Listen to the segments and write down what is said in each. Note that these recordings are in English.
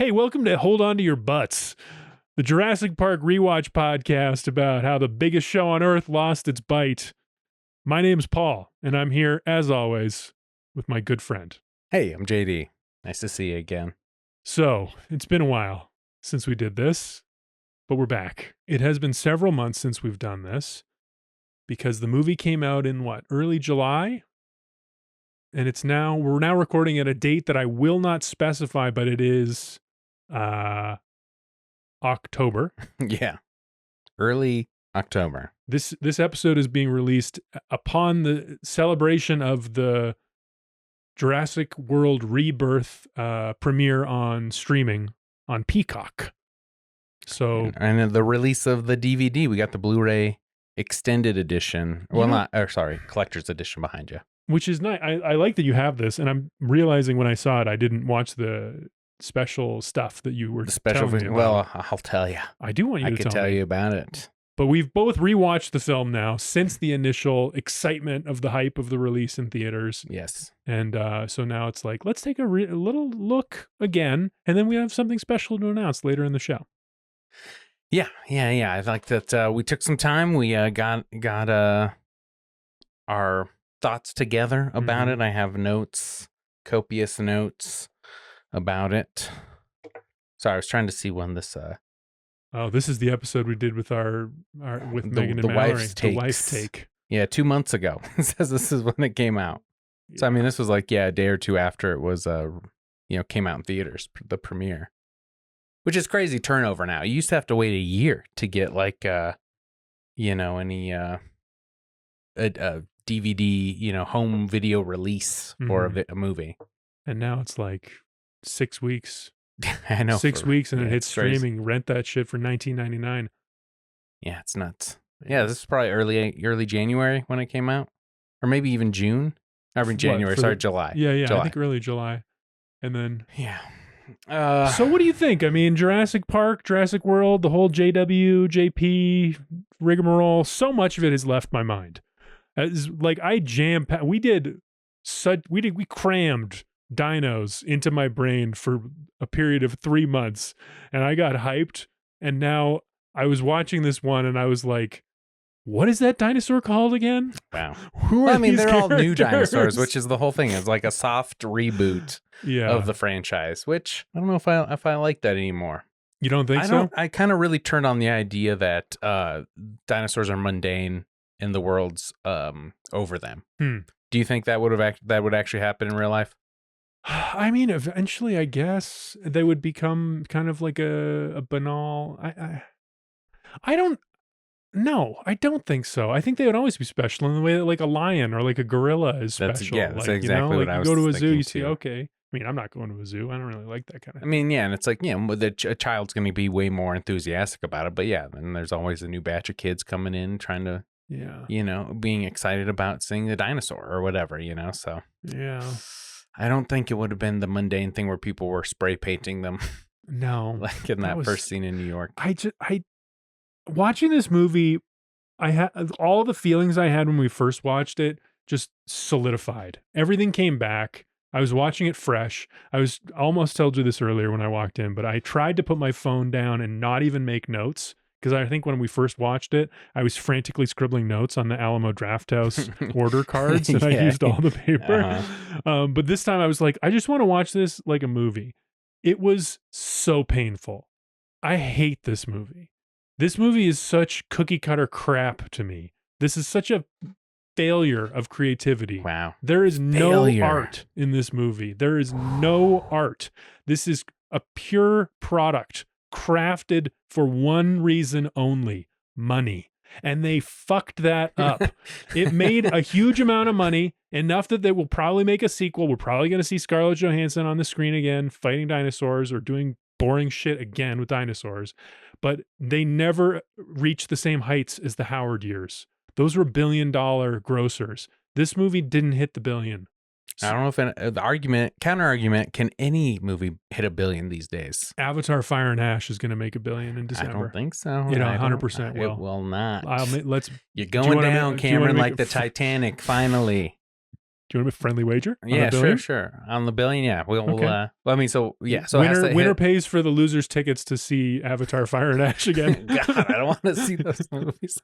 Hey, welcome to Hold On to Your Butts, the Jurassic Park rewatch podcast about how the biggest show on Earth lost its bite. My name's Paul, and I'm here, as always, with my good friend. Hey, I'm JD. Nice to see you again. So, it's been a while since we did this, but we're back. It has been several months since we've done this, because the movie came out in, early July? And we're now recording at a date that I will not specify, but it is October. Yeah. Early October. This episode is being released upon the celebration of the Jurassic World Rebirth premiere on streaming on Peacock. So and the release of the DVD, we got the Blu-ray extended edition. Well, collector's edition behind you. Which is nice. I like that you have this, and I'm realizing when I saw it, I didn't watch the special stuff that you were telling me about. Well, I'll tell you. I do want you to tell me. I can tell you about it. But we've both rewatched the film now since the initial excitement of the hype of the release in theaters. Yes. And so now it's like, let's take a little look again, and then we have something special to announce later in the show. Yeah. I like that we took some time. We got our thoughts together about it. I have notes, copious notes about it. Sorry, I was trying to see when this Oh, this is the episode we did with with Megan and Mallory. The wife take. Yeah, 2 months ago. It says this is when it came out. Yeah. So I mean, this was like a day or two after it was came out in theaters, the premiere. Which is crazy turnover now. You used to have to wait a year to get any DVD, home video release for a movie. And now it's like 6 weeks. I know. 6 weeks and it hits crazy. Streaming. Rent that shit for $19.99. Yeah, it's nuts. Yeah, this is probably early January when it came out. Or maybe even June. I mean January, July. Yeah, July. I think early July. And then yeah. So what do you think? I mean, Jurassic Park, Jurassic World, the whole JW, JP rigmarole, so much of it has left my mind. We crammed dinos into my brain for a period of 3 months, and I got hyped, and now I was watching this one and I was like, what is that dinosaur called again? Wow. Who are these they're characters? all new dinosaurs, which is the whole thing. It's like a soft reboot of the franchise, which I don't know if I like that anymore. You don't think so? I kind of really turned on the idea that dinosaurs are mundane and the world's over them. Do you think that would actually happen in real life? I mean, eventually, I guess they would become kind of like a banal. I don't. No, I don't think so. I think they would always be special in the way that like a lion or like a gorilla is special. That's exactly what I was thinking. You go to a zoo, you too. see, okay. I mean, I'm not going to a zoo. I don't really like that kind of thing. I mean, yeah, and it's like, a child's going to be way more enthusiastic about it. But yeah, then there's always a new batch of kids coming in trying to, being excited about seeing the dinosaur or whatever, so. Yeah. I don't think it would have been the mundane thing where people were spray painting them. No. Like in that first scene in New York. Watching this movie, I had all the feelings I had when we first watched it just solidified. Everything came back. I was watching it fresh. I almost told you this earlier when I walked in, but I tried to put my phone down and not even make notes. Because I think when we first watched it, I was frantically scribbling notes on the Alamo Drafthouse order cards, and I used all the paper. Uh-huh. But this time I was like, I just want to watch this like a movie. It was so painful. I hate this movie. This movie is such cookie cutter crap to me. This is such a failure of creativity. Wow. There is no art in this movie. There is no art. This is a pure product crafted for one reason only: money. And they fucked that up. It made a huge amount of money, enough that they will probably make a sequel. We're probably going to see Scarlett Johansson on the screen again, fighting dinosaurs or doing boring shit again with dinosaurs. But they never reached the same heights as the Howard years. Those were $1 billion grossers. This movie didn't hit the billion. I don't know if the counter argument, can any movie hit $1 billion these days? Avatar Fire and Ash is going to make $1 billion in December. I don't think so. 100% will. It will not. Let's. You're going down, Cameron, like the Titanic, finally. Do you want a friendly wager? On Yeah, $1 billion? sure. On the billion, yeah. We'll. Okay. Well, I mean, so yeah. So it has to winner hit- pays for the losers' tickets to see Avatar: Fire and Ash again. God, I don't want to see those movies.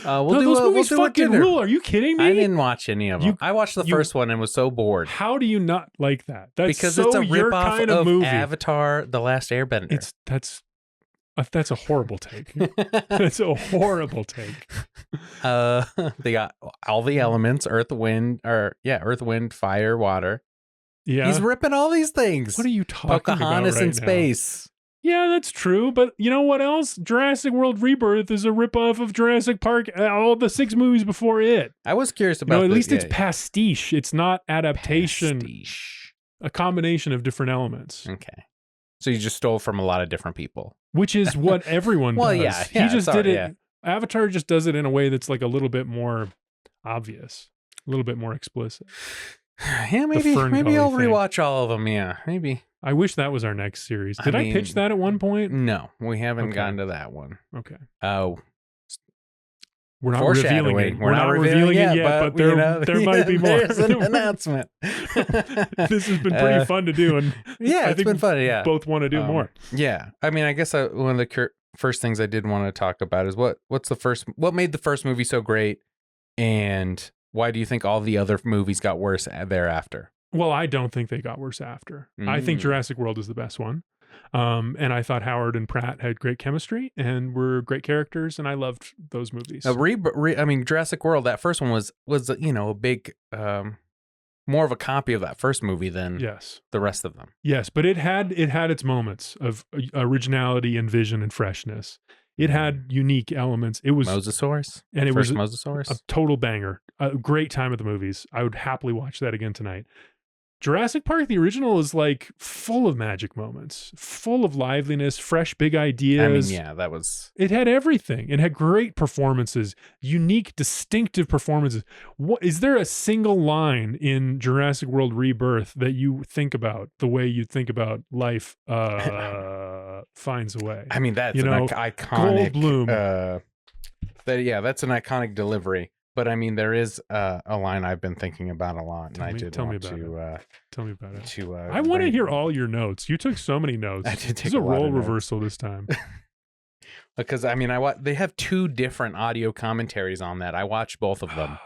No, those movies fucking rule. Are you kidding me? I didn't watch any of them. I watched the first one and was so bored. How do you not like that? That's Because so it's a your ripoff kind of movie. Avatar: The Last Airbender. That's a horrible take. That's a horrible take. They got all the elements: earth, wind, fire, water. Yeah, He's ripping all these things. What are you talking Pocahontas about right in now? space. Yeah, that's true. But you know what else? Jurassic World Rebirth is a ripoff of Jurassic Park. All the 6 movies before it. I was curious about. At least it's pastiche. It's not adaptation. Pastiche. A combination of different elements. Okay. So you just stole from a lot of different people. Which is what everyone Well, does. yeah, He just did it. yeah. Avatar just does it in a way that's like a little bit more obvious, a little bit more explicit. Yeah, maybe I'll rewatch all of them. Yeah, maybe. I wish that was our next series. Did I pitch that at one point? No, we haven't gotten to that one. Okay. Oh. We're not revealing it. We're not revealing it yet, but there might be more. There's an announcement. This has been pretty fun to do, and yeah, it's been fun. Yeah, both want to do more. Yeah, I mean, I guess one of the first things I did want to talk about is what made the first movie so great, and why do you think all the other movies got worse thereafter? Well, I don't think they got worse after. I think Jurassic World is the best one. And I thought Howard and Pratt had great chemistry and were great characters, and I loved those movies. I mean, Jurassic World, that first one was a big, more of a copy of that first movie than the rest of them. Yes, but it had its moments of originality and vision and freshness. It had unique elements. It was Mosasaurus, and it was Mosasaurus, a total banger. A great time at the movies. I would happily watch that again tonight. Jurassic Park, the original, is like full of magic moments, full of liveliness, fresh, big ideas. I mean, yeah, it had everything. It had great performances, unique, distinctive performances. Is there a single line in Jurassic World Rebirth that you think about the way you think about life finds a way? I mean, that's an iconic Goldblum. That's an iconic delivery. But I mean, there is a line I've been thinking about a lot, Tell me about it. I want to hear all your notes. You took so many notes. I did take a role reversal this time. Because I mean, they have 2 different audio commentaries on that. I watched both of them,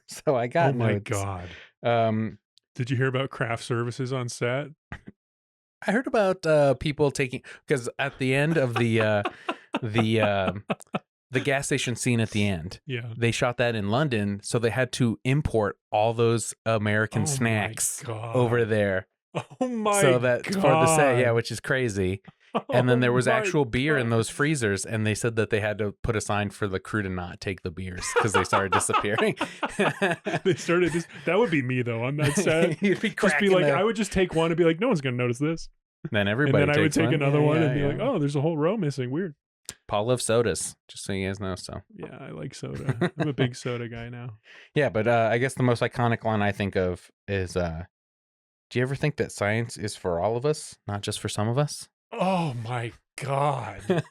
so I got notes. Oh my god! Did you hear about craft services on set? I heard about people taking, because at the end of the gas station scene at the end. Yeah. They shot that in London, so they had to import all those American snacks over there. Oh my god. So that's for the set, which is crazy. And then there was actual beer in those freezers, and they said that they had to put a sign for the crew to not take the beers because they started disappearing. That would be me though on that set. You'd be just be like, I would just take one and be like, no one's gonna notice this. Then everybody and then I would take another one and be yeah. like, oh, there's a whole row missing. Weird. Paul loves sodas, just so you guys know. So yeah, I like soda. I'm a big soda guy now. Yeah, but I guess the most iconic line I think of is, do you ever think that science is for all of us, not just for some of us? Oh my god.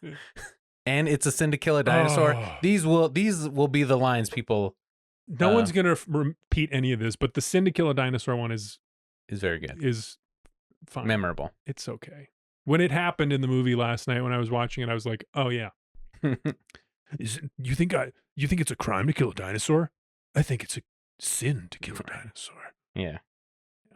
And it's a sin to kill a dinosaur. Oh. These will be the lines people. No one's gonna repeat any of this, but the sin to kill a dinosaur one is very good. Is fine. Memorable. It's okay. When it happened in the movie last night when I was watching it, I was like, "Oh yeah, you think it's a crime to kill a dinosaur? I think it's a sin to kill a dinosaur." Yeah.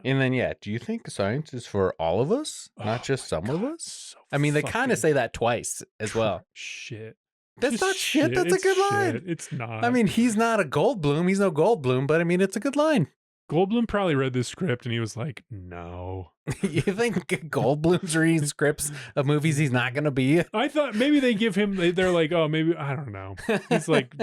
And then do you think science is for all of us, not just some of us? So I mean, they kind of say that twice as well. Shit. That's Just not shit. That's a good line. It's not. I mean, he's not a Goldblum. He's no Goldblum, but I mean, it's a good line. Goldblum probably read this script and he was like, no. You think Goldblum's reading scripts of movies he's not going to be? I thought maybe they give him, they're like, oh, maybe, I don't know. He's like,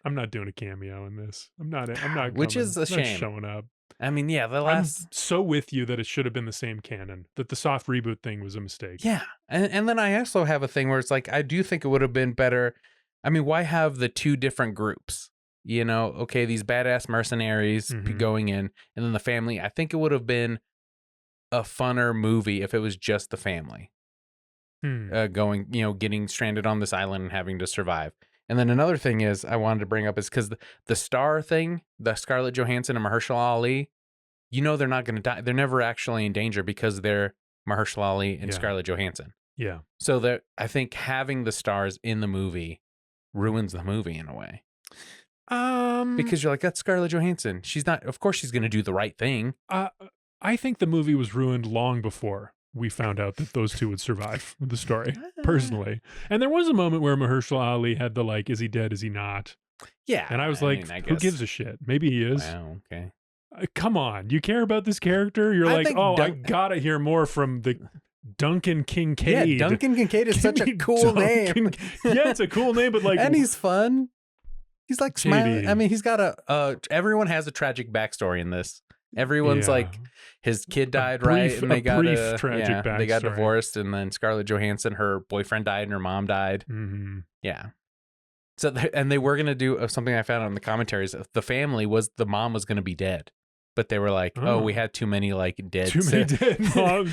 I'm not doing a cameo in this. I'm not Which is a shame. Not showing up. I mean, yeah, I'm so with you that it should have been the same canon, that the soft reboot thing was a mistake. Yeah. And then I also have a thing where it's like, I do think it would have been better. I mean, why have the 2 different groups? You know, okay, these badass mercenaries going in, and then the family. I think it would have been a funner movie if it was just the family going, getting stranded on this island and having to survive. And then another thing is I wanted to bring up is because the star thing, the Scarlett Johansson and Mahershala Ali, they're not going to die. They're never actually in danger because they're Mahershala Ali and Scarlett Johansson. Yeah. So I think having the stars in the movie ruins the movie in a way. Because you're like, that's Scarlett Johansson. Of course she's going to do the right thing. I think the movie was ruined long before we found out that those two would survive the story, personally. And there was a moment where Mahershala Ali had the is he dead, is he not? Yeah. And I was who gives a shit? Maybe he is. Wow, okay. Come on. You care about this character? You're I gotta hear more from the Duncan Kincaid. Yeah, Duncan Kincaid is such a cool name. Yeah, it's a cool name, but and he's fun. He's smiling. I mean, he's got everyone has a tragic backstory in this. Everyone's his kid died, right? And they got they got divorced, and then Scarlett Johansson, her boyfriend died, and her mom died. Mm-hmm. Yeah. So and they were gonna do something I found on the commentaries. The mom was gonna be dead, but they were like, "Oh, we had too many dead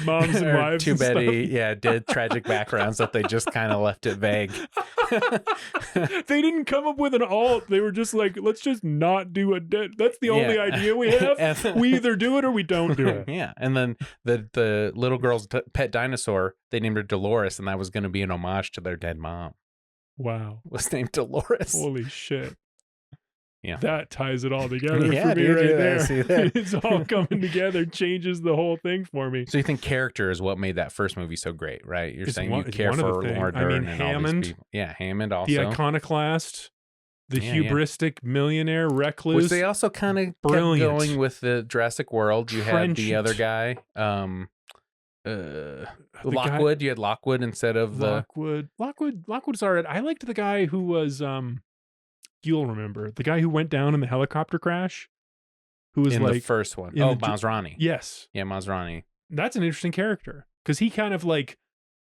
moms and wives, too many dead tragic backgrounds that they just kind of left it vague." They didn't come up with an alt. They were just like, let's just not do a dead. That's the only idea we have. We either do it or we don't do it. Yeah. And then the little girl's pet dinosaur, they named her Dolores, and that was going to be an homage to their dead mom. Wow. Was named Dolores. Holy shit. Yeah. That ties it all together for me there. See that? It's all coming together, changes the whole thing for me. So you think character is what made that first movie so great, right? You're saying you care for Laura Dern and Hammond, all these people. Yeah, Hammond also. The iconoclast, the hubristic millionaire recluse. Which they also kind of kept going with the Jurassic World. You had the other guy, Lockwood. You had Lockwood instead of Lockwood. Lockwood's all right. I liked the guy who was... You'll remember the guy who went down in the helicopter crash, who was in the first one. Oh, Masrani. Yes. Yeah, Masrani. That's an interesting character because he kind of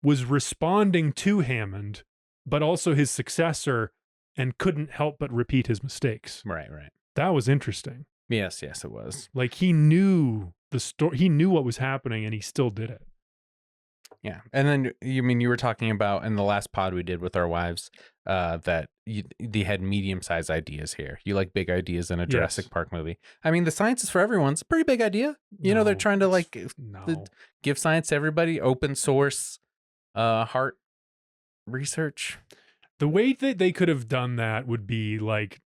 was responding to Hammond, but also his successor and couldn't help but repeat his mistakes. Right. That was interesting. Yes, it was. He knew the story. He knew what was happening and he still did it. Yeah. And then you were talking about in the last pod we did with our wives that they had medium-sized ideas here. You like big ideas in a Jurassic Park movie. I mean, the science is for everyone. It's a pretty big idea. They're trying to give science to everybody, open source heart research. The way that they could have done that would be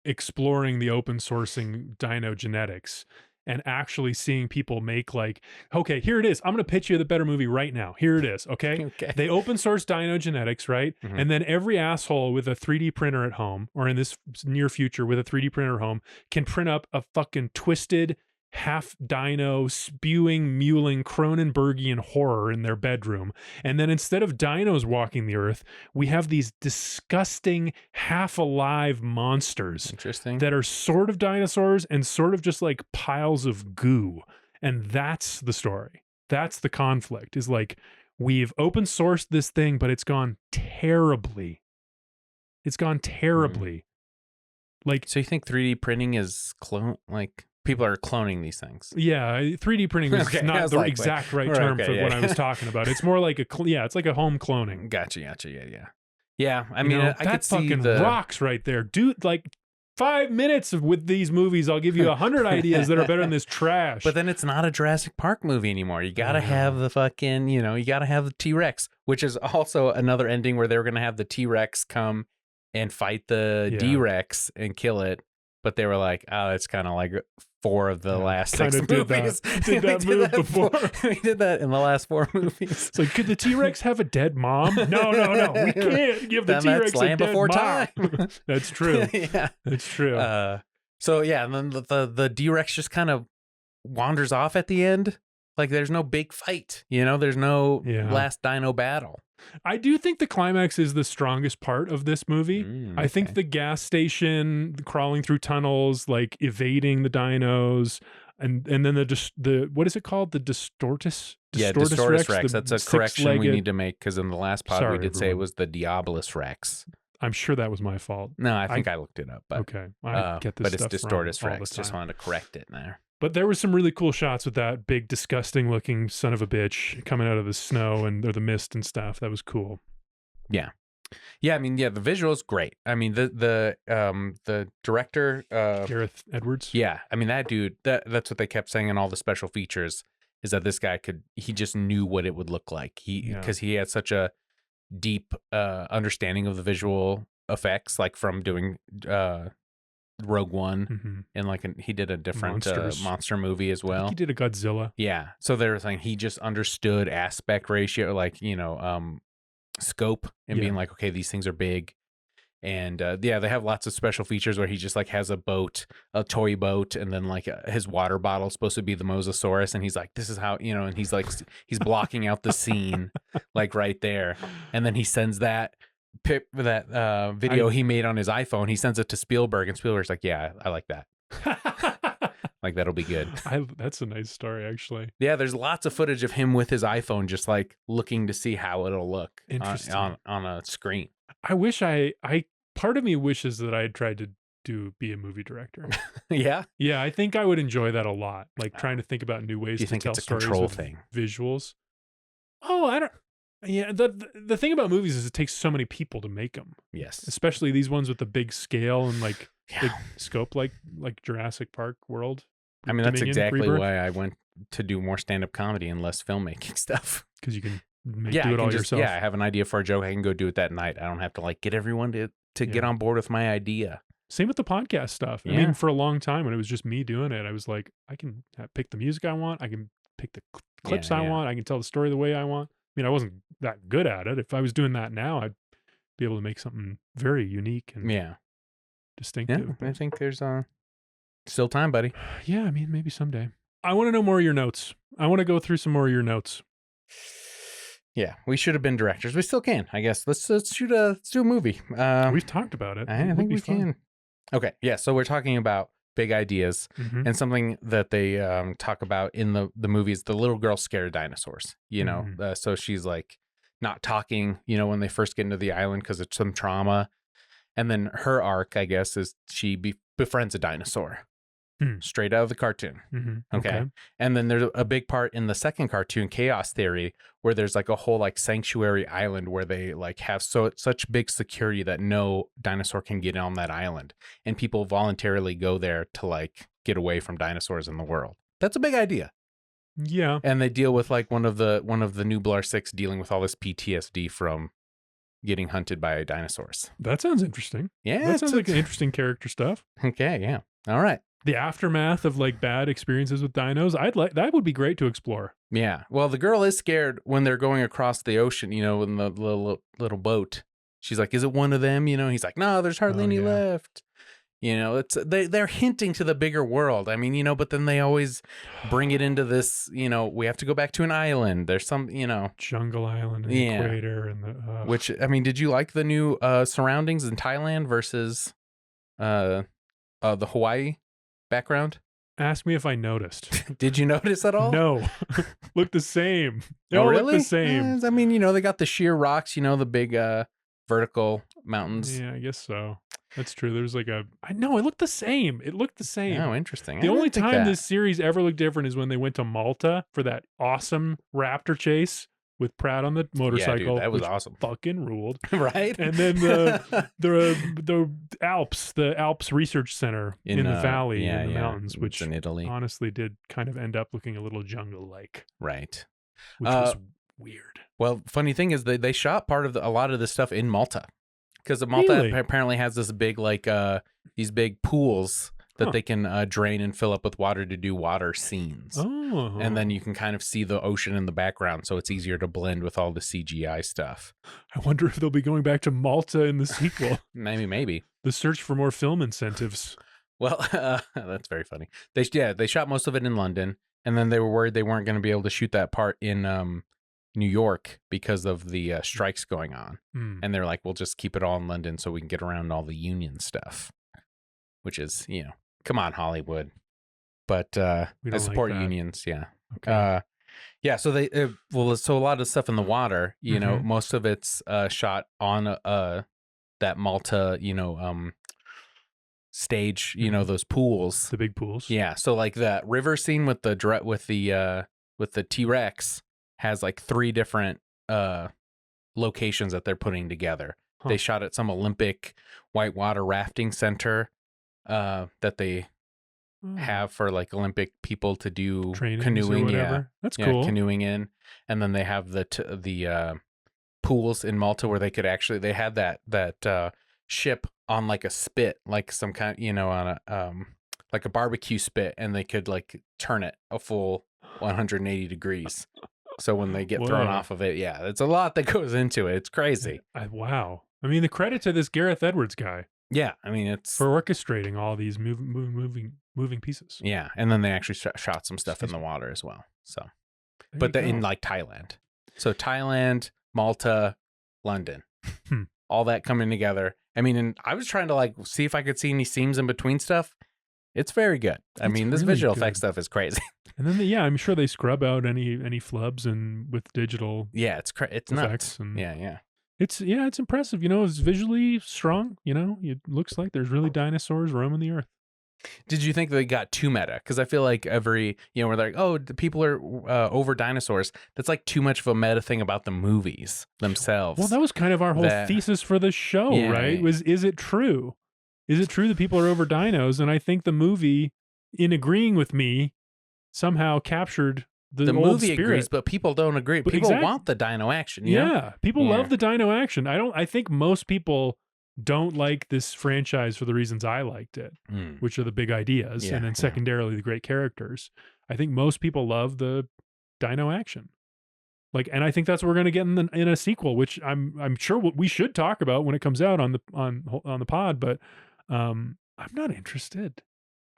exploring the open sourcing dino genetics and actually seeing people make okay, here it is. I'm going to pitch you the better movie right now. Here it is. Okay. They open source dino genetics, right? Mm-hmm. And then every asshole with a 3D printer at home, or in this near future with a 3D printer at home, can print up a fucking twisted half dino spewing, mewling Cronenbergian horror in their bedroom. And then instead of dinos walking the earth, we have these disgusting half alive monsters that are sort of dinosaurs and sort of just piles of goo. And that's the story. That's the conflict is we've open sourced this thing, but it's gone terribly. So you think 3D printing is people are cloning these things? Yeah, 3D printing is not the exact right term for what I was talking about. It's more like it's like a home cloning. Gotcha. Yeah. I mean, I could see fucking rocks right there, dude. 5 minutes with these movies, I'll give you 100 ideas that are better than this trash. But then it's not a Jurassic Park movie anymore. You got to have the fucking, you got to have the T-Rex, which is also another ending where they were going to have the T-Rex come and fight the D-Rex and kill it. But they were like, oh, it's kind of 4 of the last 6 movies. Did that move before. We did that in the last 4 movies. It's could the T-Rex have a dead mom? No. We can't give the T-Rex a dead before mom. Time. That's true. Yeah. That's true. So, yeah, and then the D-Rex just kind of wanders off at the end. There's no big fight. There's no last dino battle. I do think the climax is the strongest part of this movie. I think the gas station, crawling through tunnels, evading the dinos, and then the what is it called? The Distortus Rex. That's a correction we need to make because in the last pod we did say it was the Diabolus Rex. I'm sure that was my fault. No, I think I looked it up. But, okay, I get this stuff But it's Distortus Rex. Just wanted to correct it there. But there were some really cool shots with that big, disgusting looking son of a bitch coming out of the snow or the mist and stuff. That was cool. Yeah. Yeah, I mean, yeah, the visuals great. I mean, the director, Gareth Edwards. yeah, I mean that dude. That's what they kept saying in all the special features is that this guy he just knew what it would look like. Because he had such a deep understanding of the visual effects, like from doing Rogue One, and he did a different monster movie as well. He did a Godzilla. Yeah, so they were saying he just understood aspect ratio, scope, and being like, okay, these things are big. And they have lots of special features where he just has a boat, a toy boat, and then his water bottle is supposed to be the Mosasaurus, and he's like, this is how, and he's he's blocking out the scene right there, and then he sends that video he made on his iPhone, he sends it to Spielberg, and Spielberg's like, yeah, I like that. That'll be good. That's a nice story, actually. Yeah, there's lots of footage of him with his iPhone just looking to see how it'll look on a screen. I wish part of me wishes that I had tried to be a movie director. Yeah? Yeah, I think I would enjoy that a lot. Trying to think about new ways to tell stories. Do you think it's a control thing? Visuals. Oh, I don't. Yeah, the thing about movies is it takes so many people to make them. Yes. Especially these ones with the big scale and big scope like Jurassic Park World. I mean, that's exactly Rebirth. Why I went to do more stand-up comedy and less filmmaking stuff. Because you can do it all yourself. Yeah, I have an idea for a joke. I can go do it that night. I don't have to get everyone to get on board with my idea. Same with the podcast stuff. Yeah. I mean, for a long time when it was just me doing it, I was like, I can pick the music I want. I can pick the clips I want. I can tell the story the way I want. I mean, I wasn't that good at it. If I was doing that now, I'd be able to make something very unique and distinctive. Yeah, I think there's still time, buddy. Yeah, I mean, maybe someday. I want to know more of your notes. I want to go through some more of your notes. Yeah, we should have been directors. We still can, I guess. Let's do a movie. We've talked about it. I think we can. Okay, yeah. So we're talking about big ideas, and something that they talk about in the movies. The little girl scared of dinosaurs. So she's not talking. When they first get into the island because of some trauma, and then her arc, I guess, is she befriends a dinosaur. Straight out of the cartoon. Okay. And then there's a big part in the second cartoon, Chaos Theory, where there's a whole sanctuary island where they have such big security that no dinosaur can get on that island, and people voluntarily go there to get away from dinosaurs in the world. That's a big idea. Yeah. And they deal with one of the Nublar 6 dealing with all this PTSD from getting hunted by dinosaurs. That sounds interesting. Yeah. That sounds like interesting character stuff. Okay, yeah. All right. The aftermath of bad experiences with dinos, that would be great to explore. Yeah. Well, the girl is scared when they're going across the ocean, in the little boat. She's like, is it one of them? He's like, no, there's hardly any left. They're hinting to the bigger world. I mean, but then they always bring it into this, we have to go back to an island. There's some, Jungle Island and the equator and the which, I mean, did you like the new surroundings in Thailand versus the Hawaii background? Ask me if I noticed. Did you notice at all? No. Look the same. They all look really? the same. I mean, they got the sheer rocks, the big vertical mountains. Yeah, I guess so. That's true. There's I know, it looked the same. It looked the same. Oh, interesting. The only time this series ever looked different is when they went to Malta for that awesome raptor chase with Pratt on the motorcycle. Yeah, dude, that was awesome. Fucking ruled. Right? And then the Alps Research Center in the valley in the mountains, which in Italy honestly did kind of end up looking a little jungle-like. Right. Which was weird. Well, funny thing is they shot part of a lot of this stuff in Malta. Because Malta apparently has this big, these big pools that they can drain and fill up with water to do water scenes. Oh. And then you can kind of see the ocean in the background, so it's easier to blend with all the CGI stuff. I wonder if they'll be going back to Malta in the sequel. Maybe. The search for more film incentives. Well, that's very funny. They shot most of it in London, and then they were worried they weren't going to be able to shoot that part in New York because of the strikes going on. And they're like, we'll just keep it all in London so we can get around all the union stuff, which is, come on, Hollywood. But I support unions. Yeah. Okay. So so a lot of stuff in the water, most of it's shot on that Malta, stage, those pools, the big pools. Yeah. So that river scene with the T-Rex has 3 different locations that they're putting together. Huh. They shot at some Olympic whitewater rafting center that they have for like Olympic people to do trainings canoeing. or whatever. Yeah, That's cool. Canoeing in, and then they have the pools in Malta where they could actually they had that ship on like a spit, like some kind, on a like a barbecue spit, and they could like turn it a full 180 degrees. So when they get thrown off of it, yeah, it's a lot that goes into it. It's crazy. Wow. I mean, the credit to this Gareth Edwards guy. Yeah, I mean, it's for orchestrating all these moving pieces. Yeah, and then they actually shot some stuff in the water as well. So, but in like Thailand. So Thailand, Malta, London, all that coming together. I mean, and I was trying to like see if I could see any seams in between stuff. It's very good. I mean, this really visual effects stuff is crazy. And then I'm sure they scrub out any flubs and with digital. Yeah, it's effects nuts. And yeah. It's impressive. It's visually strong. It looks like there's really dinosaurs roaming the earth. Did you think they got too meta? Because I feel like we're like, oh, the people are over dinosaurs. That's like too much of a meta thing about the movies themselves. Well, that was kind of our whole thesis for the show, right? Is it true? Is it true that people are over dinos? And I think the movie, in agreeing with me, somehow captured the old movie spirit. Agrees, but people don't agree. People want the dino action. You know? People love the dino action. I think most people don't like this franchise for the reasons I liked it, which are the big ideas, and then secondarily the great characters. I think most people love the dino action. And I think that's what we're going to get in a sequel, which I'm sure we should talk about when it comes out on the pod. But I'm not interested.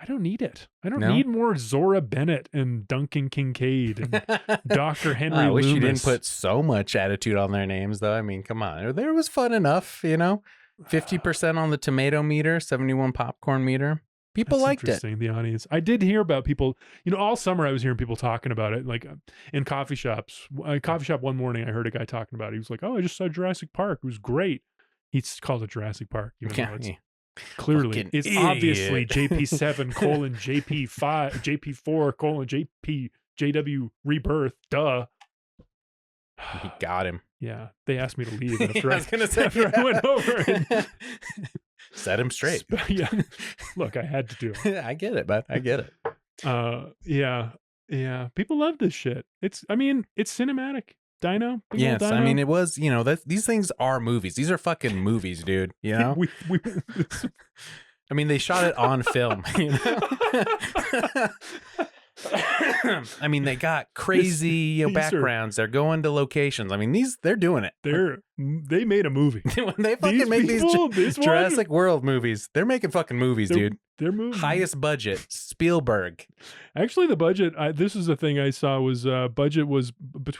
I don't need it. I don't need more Zora Bennett and Duncan Kincaid and Dr. Henry Loomis. I wish you didn't put so much attitude on their names, though. I mean, come on. There was fun enough, 50% on the tomato meter, 71 popcorn meter. People liked it. The audience. I did hear about people, all summer I was hearing people talking about it, like in coffee shops. A coffee shop one morning, I heard a guy talking about it. He was like, oh, I just saw Jurassic Park. It was great. He's called it Jurassic Park, even though it's clearly, it's obviously JP7 : JP5, JP4 : JW Rebirth. Duh. He got him. Yeah, they asked me to leave after I went over and set him straight. Yeah, look, I had to do it. I get it, bud. I get it. Yeah. People love this shit. It's cinematic. Dino. Yes, dino. I mean it was. These things are movies. These are fucking movies, dude. I mean, they shot it on film. I mean, they got crazy backgrounds. They're going to locations. I mean, they're doing it. They made a movie. When they fucking make these Jurassic World movies, they're making fucking movies, dude. They're movies. Highest budget, Spielberg. Actually, the budget, this is the thing I saw, was budget was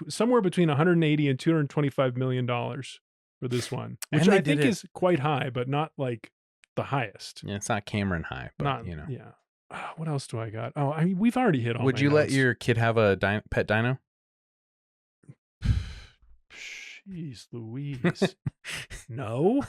somewhere between 180 and 225 million dollars for this one, which I think is quite high, but not like the highest. Yeah, it's not Cameron high, but Yeah. What else do I got? Oh, I mean, we've already hit all. Would you let your kid have a pet dino? Jeez Louise. No.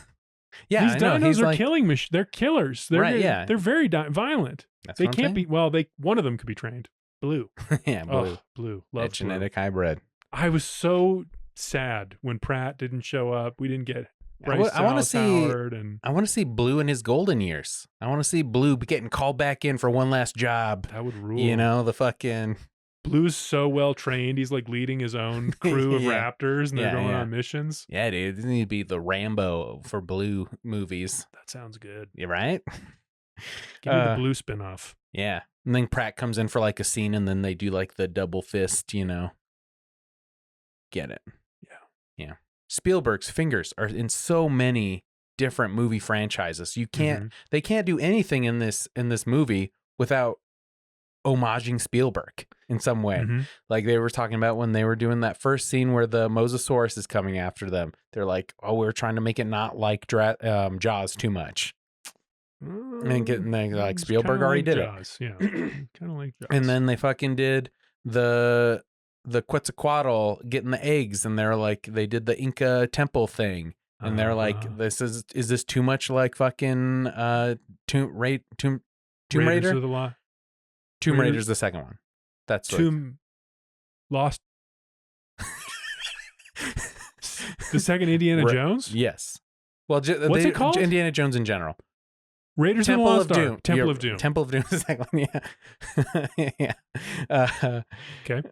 Yeah, these dinos are killing machines. They're killers. They're they're very violent. They can't be. Well, one of them could be trained. Blue. Yeah, Blue. Oh, Blue. Love genetic hybrid. I was so sad when Pratt didn't show up. We didn't get. I want to see Blue in his golden years. I want to see Blue getting called back in for one last job. That would rule. The fucking Blue's so well trained. He's like leading his own crew of raptors, and they're going on missions. Yeah, dude. This needs to be the Rambo for Blue movies. That sounds good. You right? Give me the Blue spinoff. Yeah, and then Pratt comes in for like a scene, and then they do like the double fist. Get it? Yeah. Spielberg's fingers are in so many different movie franchises. You can't, they can't do anything in this movie without homaging Spielberg in some way. Like they were talking about when they were doing that first scene where the Mosasaurus is coming after them. They're like, oh, we're trying to make it not like Jaws too much. And like Spielberg already did Jaws. It. Yeah. Kind of like Jaws. And then they fucking did the Quetzalcoatl getting the eggs, and they're like, they did the Inca temple thing, and they're like, is this too much like fucking Tomb Raider? Of the Law. Tomb Raider's the second one. That's Tomb Lost. The second Indiana Jones? Yes. Well, what's it called? Indiana Jones in general. Raiders of the Lost Ark. Temple of Doom. Temple of Doom is that one, yeah. Yeah. Okay.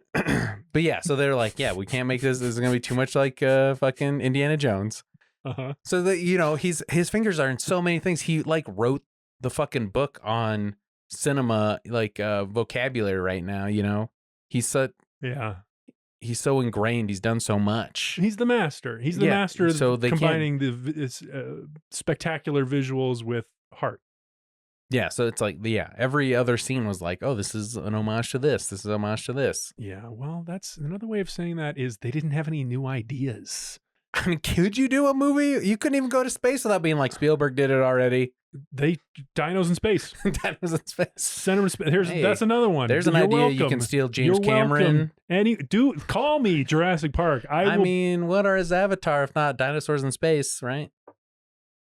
But yeah, so they're like, yeah, we can't make this. This is going to be too much like fucking Indiana Jones. Uh-huh. So that, you know, his fingers are in so many things. He like wrote the fucking book on cinema, like vocabulary right now, you know. He's so ingrained. He's done so much. He's the master. He's the master of combining the spectacular visuals with heart. Yeah, so it's like, every other scene was like, oh, this is an homage to this. This is an homage to this. Yeah, well, that's another way of saying that is they didn't have any new ideas. I mean, could you do a movie? You couldn't even go to space without being like, Spielberg did it already. Dinos in space. Dinos in space. Send them to space. That's another one. There's an idea welcome. You can steal James Cameron. Call me Jurassic Park. I mean, what are his Avatar if not dinosaurs in space, right?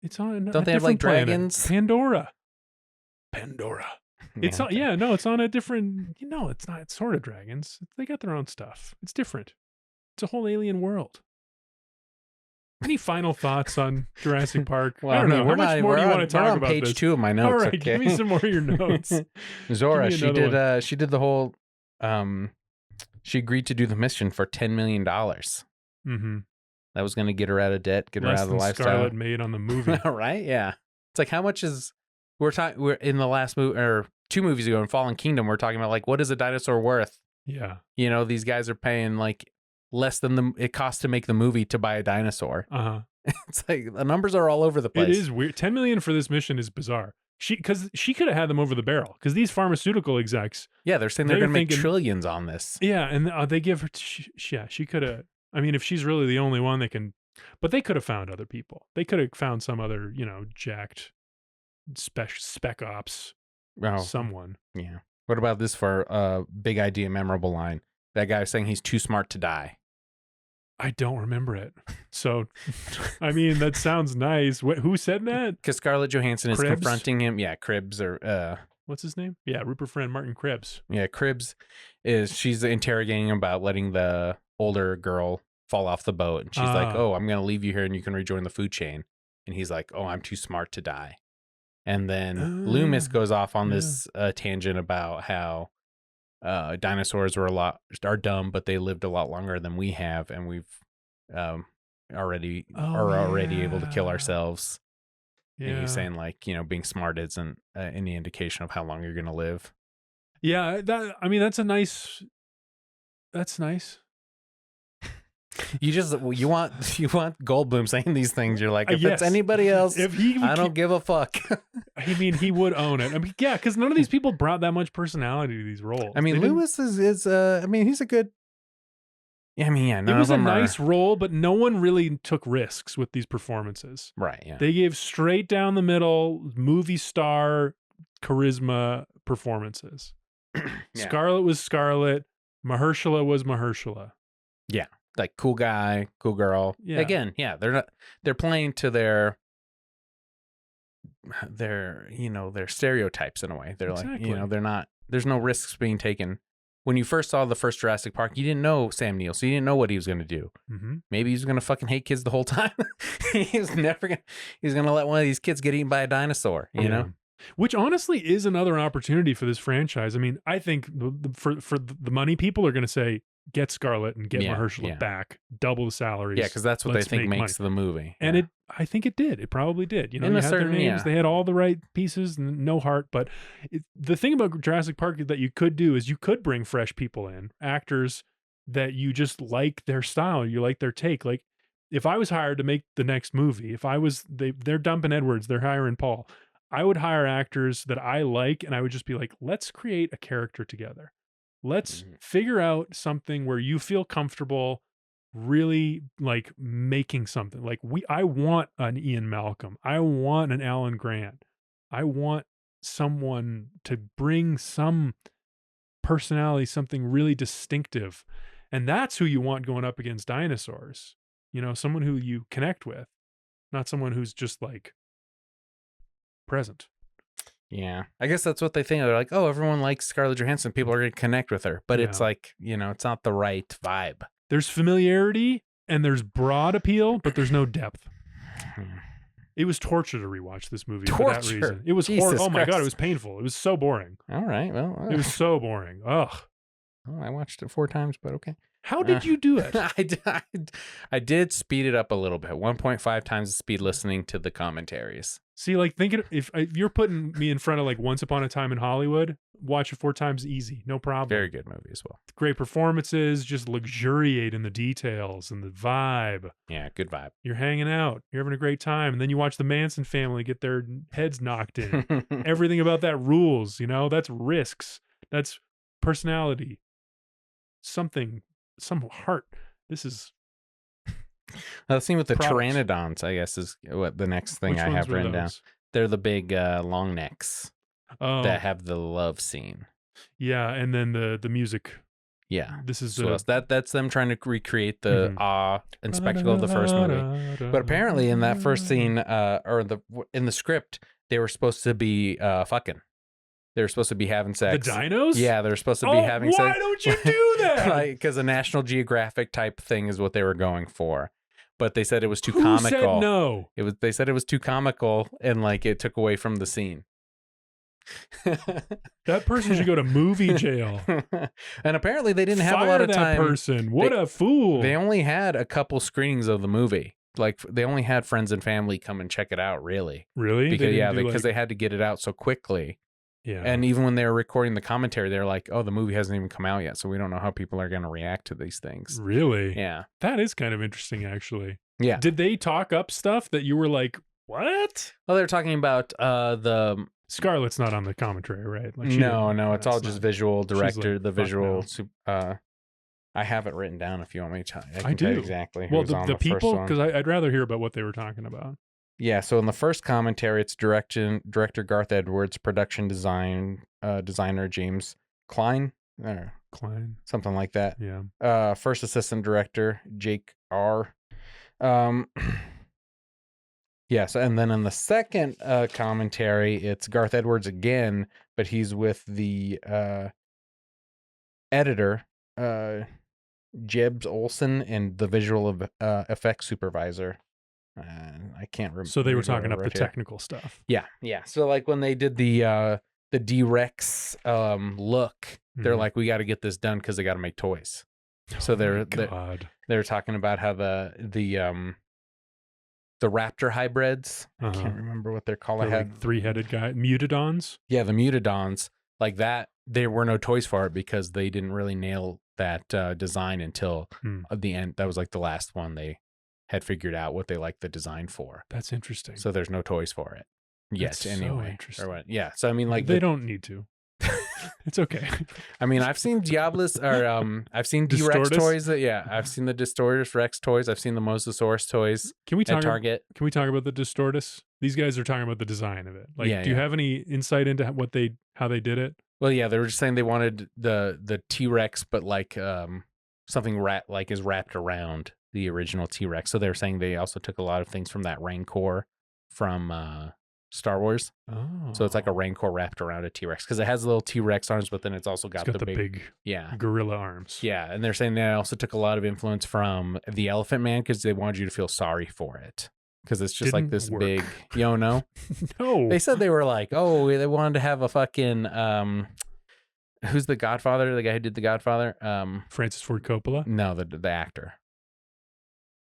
It's on. Don't they have like dragons? Pandora. It's on. Yeah, no, it's on a different. It's not. It's sort of dragons. They got their own stuff. It's different. It's a whole alien world. Any final thoughts on Jurassic Park? Well, I don't know. How much more do you want to talk about page this? 2 of my notes. All right, okay? give me some more of your notes. Zora, she did the whole. She agreed to do the mission for $10 million. Mm-hmm. That was going to get her out of debt, get her out of the lifestyle. Scarlett made on the movie, right? Yeah, it's like how much is we're in the last movie or 2 movies ago in Fallen Kingdom. We're talking about like what is a dinosaur worth? Yeah, you know these guys are paying like less than it costs to make the movie to buy a dinosaur. It's like the numbers are all over the place. It is weird. $10 million for this mission is bizarre. Because she could have had them over the barrel. Because these pharmaceutical execs, they're saying they're going to make trillions on this. Yeah, and they give her. She could have. I mean, if she's really the only one, they can. But they could have found other people. They could have found some other, jacked spec ops. Someone. Yeah. What about this for big idea, memorable line? That guy was saying he's too smart to die. I don't remember it. So, I mean, that sounds nice. Who said that? Because Scarlett Johansson is confronting him. Yeah, Cribbs or... what's his name? Yeah, Rupert Friend, Martin Cribbs. Yeah, Cribbs she's interrogating him about letting the older girl fall off the boat. And she's like, oh, I'm going to leave you here and you can rejoin the food chain. And he's like, oh, I'm too smart to die. And then Loomis goes off on this tangent about how dinosaurs are dumb, but they lived a lot longer than we have, and we've already able to kill ourselves. Yeah. And he's saying like, being smart isn't any indication of how long you're going to live. Yeah, that's nice. You want Goldblum saying these things. You're like, if it's anybody else, I don't give a fuck. I mean, he would own it. I mean, yeah, because none of these people brought that much personality to these roles. I mean, Lewis is he's a good. Yeah, I mean, yeah, it was a nice role, but no one really took risks with these performances. Right. Yeah. They gave straight down the middle movie star charisma performances. Yeah. Scarlett was Scarlett. Mahershala was Mahershala. Yeah. Like cool guy, cool girl. Yeah. Again, yeah, they're playing to their stereotypes in a way. They're exactly. Like, they're not, there's no risks being taken. When you first saw the first Jurassic Park, you didn't know Sam Neill, so you didn't know what he was going to do. Mm-hmm. Maybe he was going to fucking hate kids the whole time. He's going to let one of these kids get eaten by a dinosaur, you know? Which honestly is another opportunity for this franchise. I mean, I think for the money, people are going to say, get Scarlett and get Mahershala back, double the salaries. Yeah, because that's what they think makes the movie. And I think it did. It probably did. You had their names. They had all the right pieces, no heart. But the thing about Jurassic Park that you could do is you could bring fresh people in, actors that you just like their style, you like their take. Like if I was hired to make the next movie, they're dumping Edwards, they're hiring Paul, I would hire actors that I like, and I would just be like, let's create a character together. Let's figure out something where you feel comfortable really like making something. Like I want an Ian Malcolm. I want an Alan Grant. I want someone to bring some personality, something really distinctive. And that's who you want going up against dinosaurs. Someone who you connect with, not someone who's just like present. Yeah, I guess that's what they think. They're like, oh, everyone likes Scarlett Johansson. People are going to connect with her. But it's like, it's not the right vibe. There's familiarity and there's broad appeal, but there's no depth. It was torture to rewatch this movie for that Torture? reason. It was Jesus oh my God, Christ. it was painful. It was so boring. All right. Well, It was so boring. Ugh. well, I watched it 4 times, but okay. How did you do it? I did speed it up a little bit. 1.5 times the speed listening to the commentaries. See, like thinking if you're putting me in front of like Once Upon a Time in Hollywood, watch it 4 times easy, no problem. Very good movie as well. Great performances, just luxuriate in the details and the vibe. Yeah, good vibe. You're hanging out, you're having a great time, and then you watch the Manson family get their heads knocked in. Everything about that rules, you know, that's risks, that's personality, some heart. This is The scene with the products. pteranodons, I guess, is what the next thing Which I ones have were written down. those? They're the big long necks Oh, that have the love scene. yeah, and then the music. Yeah. This is So that's them trying to recreate the Mhm. awe and spectacle of the first movie. But apparently, in that first scene, in the script, they were supposed to be fucking. They were supposed to be having the sex. dinos. Yeah, they're supposed to be having why sex. don't you do that? Because a National Geographic type thing is what they were going for. But they said it was too Who comical. said no? They said it was too comical and like it took away from the scene. That person should go to movie jail. And apparently they didn't have Fire a lot of that time. person. What a fool. They only had a couple screenings of the movie. Like they only had friends and family come and check it out, really. Really? Because they had to get it out so quickly. Yeah. And even when they were recording the commentary, they're like, "Oh, the movie hasn't even come out yet, so we don't know how people are going to react to these things." Really? Yeah. That is kind of interesting, actually. Yeah. Did they talk up stuff that you were like, what? Well, they're talking about the Scarlett's not on the commentary, right? Like no, it's all that's just not- visual director, like, the fuck visual. no. I have it written down if you want me to. I I can tell you do. exactly who Well, was on the the people, first one. because I'd rather hear about what they were talking about. Yeah, so in the first commentary, it's director Garth Edwards, production designer James Klein, or Klein. something like that. Yeah. First assistant director Jake R. Yes, and then in the second commentary, it's Garth Edwards again, but he's with the editor Jebs Olsen and the visual effects supervisor. I can't remember. So they were talking up the technical stuff. Yeah. So like when they did the D-Rex look, they're Mhm. like, we got to get this done because they got to make toys. So Oh my they're God. talking about how the raptor hybrids. I Uh-huh. can't remember what they're called. The, like, 3-headed guy, mutodons. Yeah, the mutodons like that. There were no toys for it because they didn't really nail that design until the end. That was like the last one they had figured out what they liked the design for. That's interesting. So there's no toys for it yet. That's anyway, so interesting. or what? Yeah. So I mean, like they don't need to. It's okay. I mean, I've seen Diablos or I've seen D-Rex Distortus? toys. I've seen the Distortus Rex toys. I've seen the Mosasaurus toys Can we at talk? Target. Can we talk about the Distortus? These guys are talking about the design of it. Like, Yeah, do you yeah. have any insight into how they did it? Well, yeah, they were just saying they wanted the T-Rex, but like something is wrapped around the original T-Rex. So they were saying they also took a lot of things from that Rancor from Star Wars. Oh, So it's like a Rancor wrapped around a T-Rex because it has little T-Rex arms, but then it's also got, it's got the big yeah. gorilla arms. Yeah, and they're saying they also took a lot of influence from the Elephant Man because they wanted you to feel sorry for it because it's just like Didn't this work. big, you don't know. No, They said they were like, oh, they wanted to have a fucking who's the Godfather? The guy who did the Godfather? Francis Ford Coppola, No, the actor,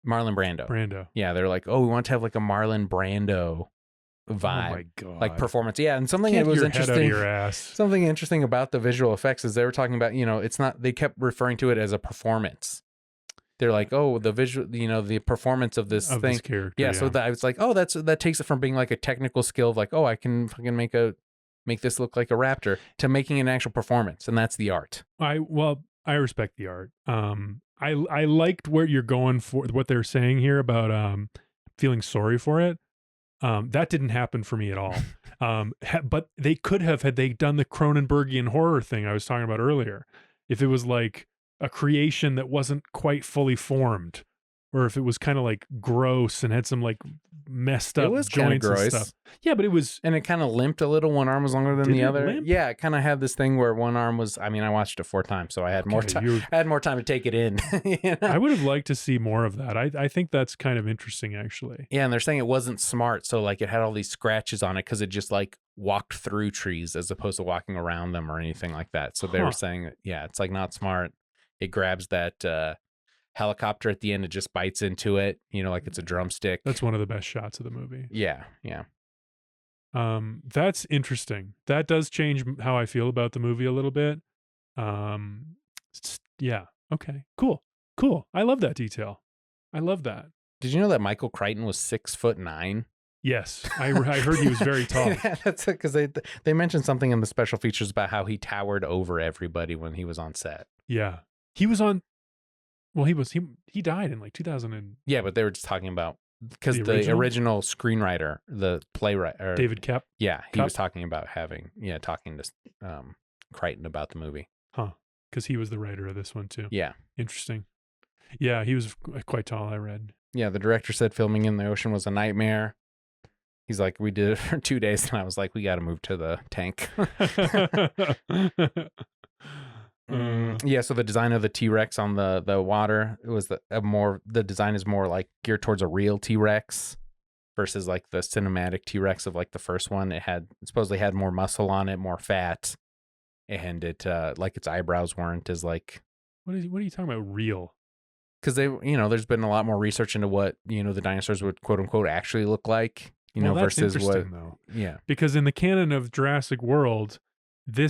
Marlon Brando. Brando. Yeah, they're like, oh, we want to have like a Marlon Brando vibe, Oh my God, like performance. Yeah, and something Get that was your head out of interesting. your ass. Something interesting about the visual effects is they were talking about, it's not, they kept referring to it as a performance. They're like, oh, the visual, the performance of this Of thing. this character. Yeah, so I was like, oh, that takes it from being like a technical skill of like, oh, I can fucking make this look like a raptor to making an actual performance, and that's the art. I respect the art. I liked where you're going for what they're saying here about feeling sorry for it. That didn't happen for me at all. But they could have had they done the Cronenbergian horror thing I was talking about earlier. If it was like a creation that wasn't quite fully formed, or if it was kind of like gross and had some like messed up was kinda joints and gross. stuff. Yeah, but it was. And it kind of limped a little. One arm was longer than Did the it other. limp? Yeah, it kind of had this thing where one arm was. I mean, I watched it 4 times, so I had more time. I had more time to take it in. You know? I would have liked to see more of that. I think that's kind of interesting, actually. Yeah, and they're saying it wasn't smart, so like it had all these scratches on it because it just like walked through trees as opposed to walking around them or anything like that. So they were saying that, yeah, it's like not smart. It grabs that helicopter at the end, it just bites into it, you know, like it's a drumstick. That's one of the best shots of the movie. Yeah. That's interesting. That does change how I feel about the movie a little bit. Yeah. Okay. Cool. I love that detail. I love that. Did you know that Michael Crichton was 6'9"? Yes, I heard he was very tall. Yeah, that's because they mentioned something in the special features about how he towered over everybody when he was on set. Yeah, he was on. Well, he died in like 2000 and. Yeah, but they were just talking about because the original screenwriter, the playwright, David Koepp. Yeah, he was talking about talking to Crichton about the movie. Huh? Because he was the writer of this one too. Yeah, interesting. Yeah, he was quite tall. I read. Yeah, the director said filming in the ocean was a nightmare. He's like, we did it for 2 days, and I was like, we got to move to the tank. Yeah, so the design of the T-Rex on the water, it was the design is more like geared towards a real T-Rex versus like the cinematic T-Rex of like the first one. It supposedly had more muscle on it, more fat, and it like its eyebrows weren't as like. What are you talking about? Real? Because there's been a lot more research into what the dinosaurs would quote unquote actually look like. That's versus interesting, though. Yeah. Because in the canon of Jurassic World, the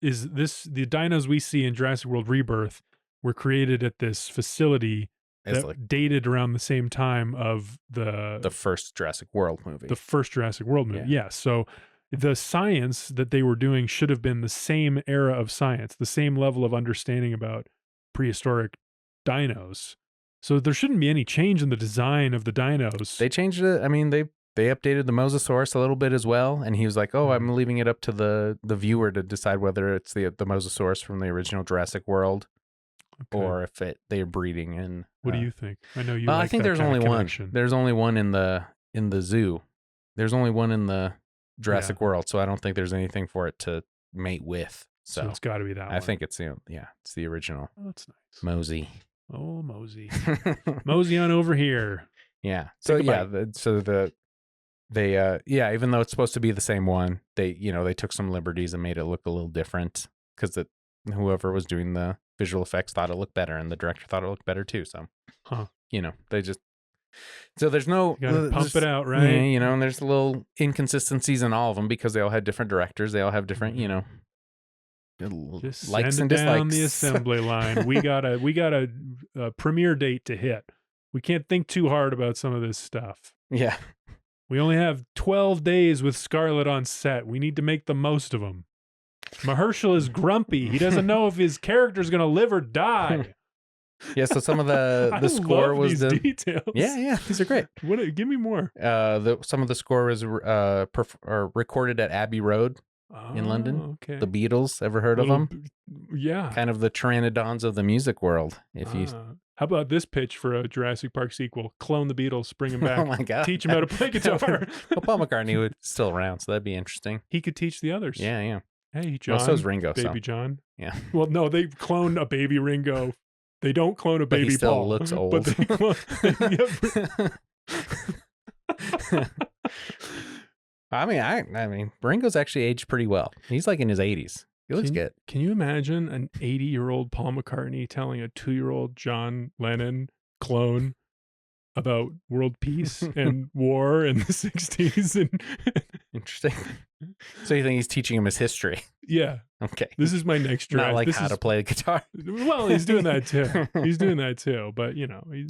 dinos we see in Jurassic World Rebirth were created at this facility that dated around the same time of the first Jurassic World movie. The first Jurassic World movie. Yeah. So the science that they were doing should have been the same era of science, the same level of understanding about prehistoric dinos. So there shouldn't be any change in the design of the dinos. They changed it. I mean, they updated the Mosasaurus a little bit as well, and he was like, "Oh, I'm leaving it up to the viewer to decide whether it's the Mosasaurus from the original Jurassic World, or if they're breeding." And what do you think? I know you. I think there's only one. There's only one in the zoo. There's only one in the Jurassic World, so I don't think there's anything for it to mate with. So it's got to be that one. I think it's it's the original. Oh, that's nice. Mosey. Oh, Mosey. Mosey on over here. Yeah. So even though it's supposed to be the same one, they took some liberties and made it look a little different because whoever was doing the visual effects thought it looked better, and the director thought it looked better too. So, they just there's no you gotta pump it out, right? And there's little inconsistencies in all of them because they all had different directors. They all have different, just likes send and it dislikes. Down the assembly line. We got a premiere date to hit. We can't think too hard about some of this stuff. Yeah. We only have 12 days with Scarlett on set. We need to make the most of them. Mahershala is grumpy. He doesn't know if his character's going to live or die. Yeah, so some of the score was these details. Yeah, these are great. Give me more. Some of the score was recorded at Abbey Road in London. Okay. The Beatles, ever heard of them? Yeah. Kind of the pteranodons of the music world. How about this pitch for a Jurassic Park sequel? Clone the Beatles, bring them back. Oh my God. Teach them how to play guitar. Well, Paul McCartney was still around, so that'd be interesting. He could teach the others. Yeah. Hey, John. Well, so's Ringo. Baby John. Yeah. Well, no, they cloned a baby Ringo. They don't clone a baby but he still Paul. looks old. But they clone... I mean, Ringo's actually aged pretty well. He's like in his 80s. He looks good. Can you imagine an 80-year-old Paul McCartney telling a 2-year-old John Lennon clone about world peace and war in the 60s? Interesting. So you think he's teaching him his history? Yeah. Okay. This is my next draft. Not like how to play the guitar. Well, he's doing that too. But,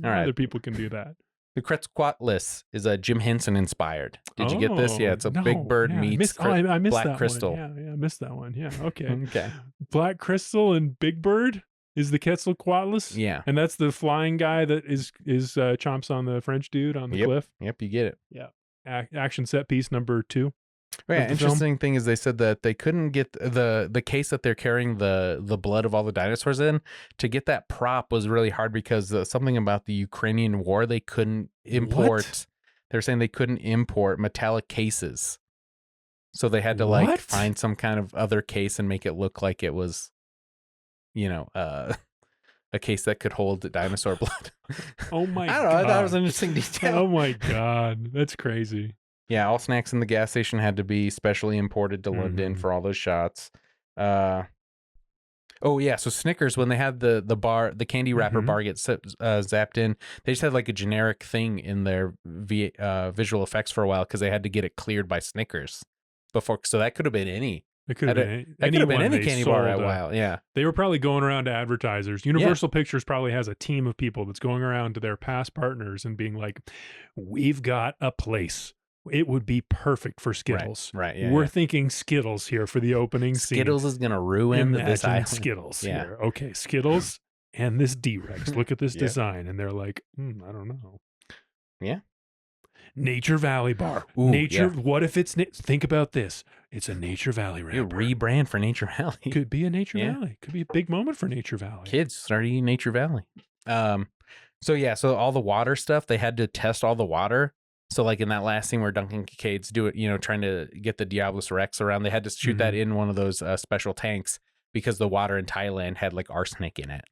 other people can do that. The Quetzalcoatlus is a Jim Henson inspired. Did you get this? Yeah, it's a big bird meets I missed Black that Crystal. One. Yeah, I missed that one. Yeah, okay. Okay. Black Crystal and Big Bird is the Quetzalcoatlus. Yeah. And that's the flying guy that is chomps on the French dude on the cliff. Yep, you get it. Yeah. Action set piece number 2. Yeah, interesting thing is they said that they couldn't get the case that they're carrying the blood of all the dinosaurs in. To get that prop was really hard because something about the Ukrainian war, they couldn't import They're saying they couldn't import metallic cases. So they had to like find some kind of other case and make it look like it was, you know, a case that could hold dinosaur blood. Oh my God. I don't know. I thought it was an interesting detail. Oh my God. That's crazy. Yeah. All snacks in the gas station had to be specially imported to London for all those shots. Oh yeah. So Snickers, when they had the candy wrapper bar get zapped in, they just had like a generic thing in their visual effects for a while because they had to get it cleared by Snickers before. So that could have been any. It could have been any candy bar at a while. Yeah. They were probably going around to advertisers. Universal Pictures probably has a team of people that's going around to their past partners and being like, we've got a place. It would be perfect for Skittles. Right. Yeah. We're thinking Skittles here for the opening scene. Skittles is going to ruin this island. Skittles here. Okay. Skittles and this D-Rex. Look at this design. And they're like, I don't know. Yeah. Nature Valley bar. Ooh, what if it's think about this? It's a Nature Valley wrapper. You rebrand for Nature Valley. Could be a Nature Valley. Could be a big moment for Nature Valley. Kids start eating Nature Valley. So all the water stuff, they had to test all the water. So like in that last scene where Duncan Kincaid's trying to get the Diabolus Rex around, they had to shoot that in one of those special tanks because the water in Thailand had like arsenic in it.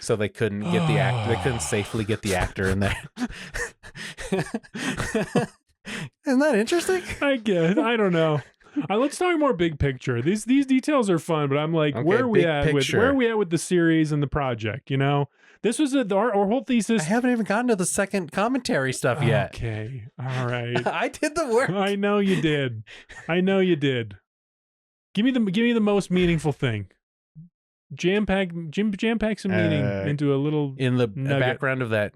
So they couldn't get they couldn't safely get the actor in there. Isn't that interesting? I guess. I don't know. Let's talk more big picture. These details are fun, but I'm like, where are we at with the series and the project? You know, this was our whole thesis. I haven't even gotten to the second commentary stuff yet. Okay, all right. I did the work. I know you did. Give me the most meaningful thing. Jam pack some meaning into a little in the nugget. Background of that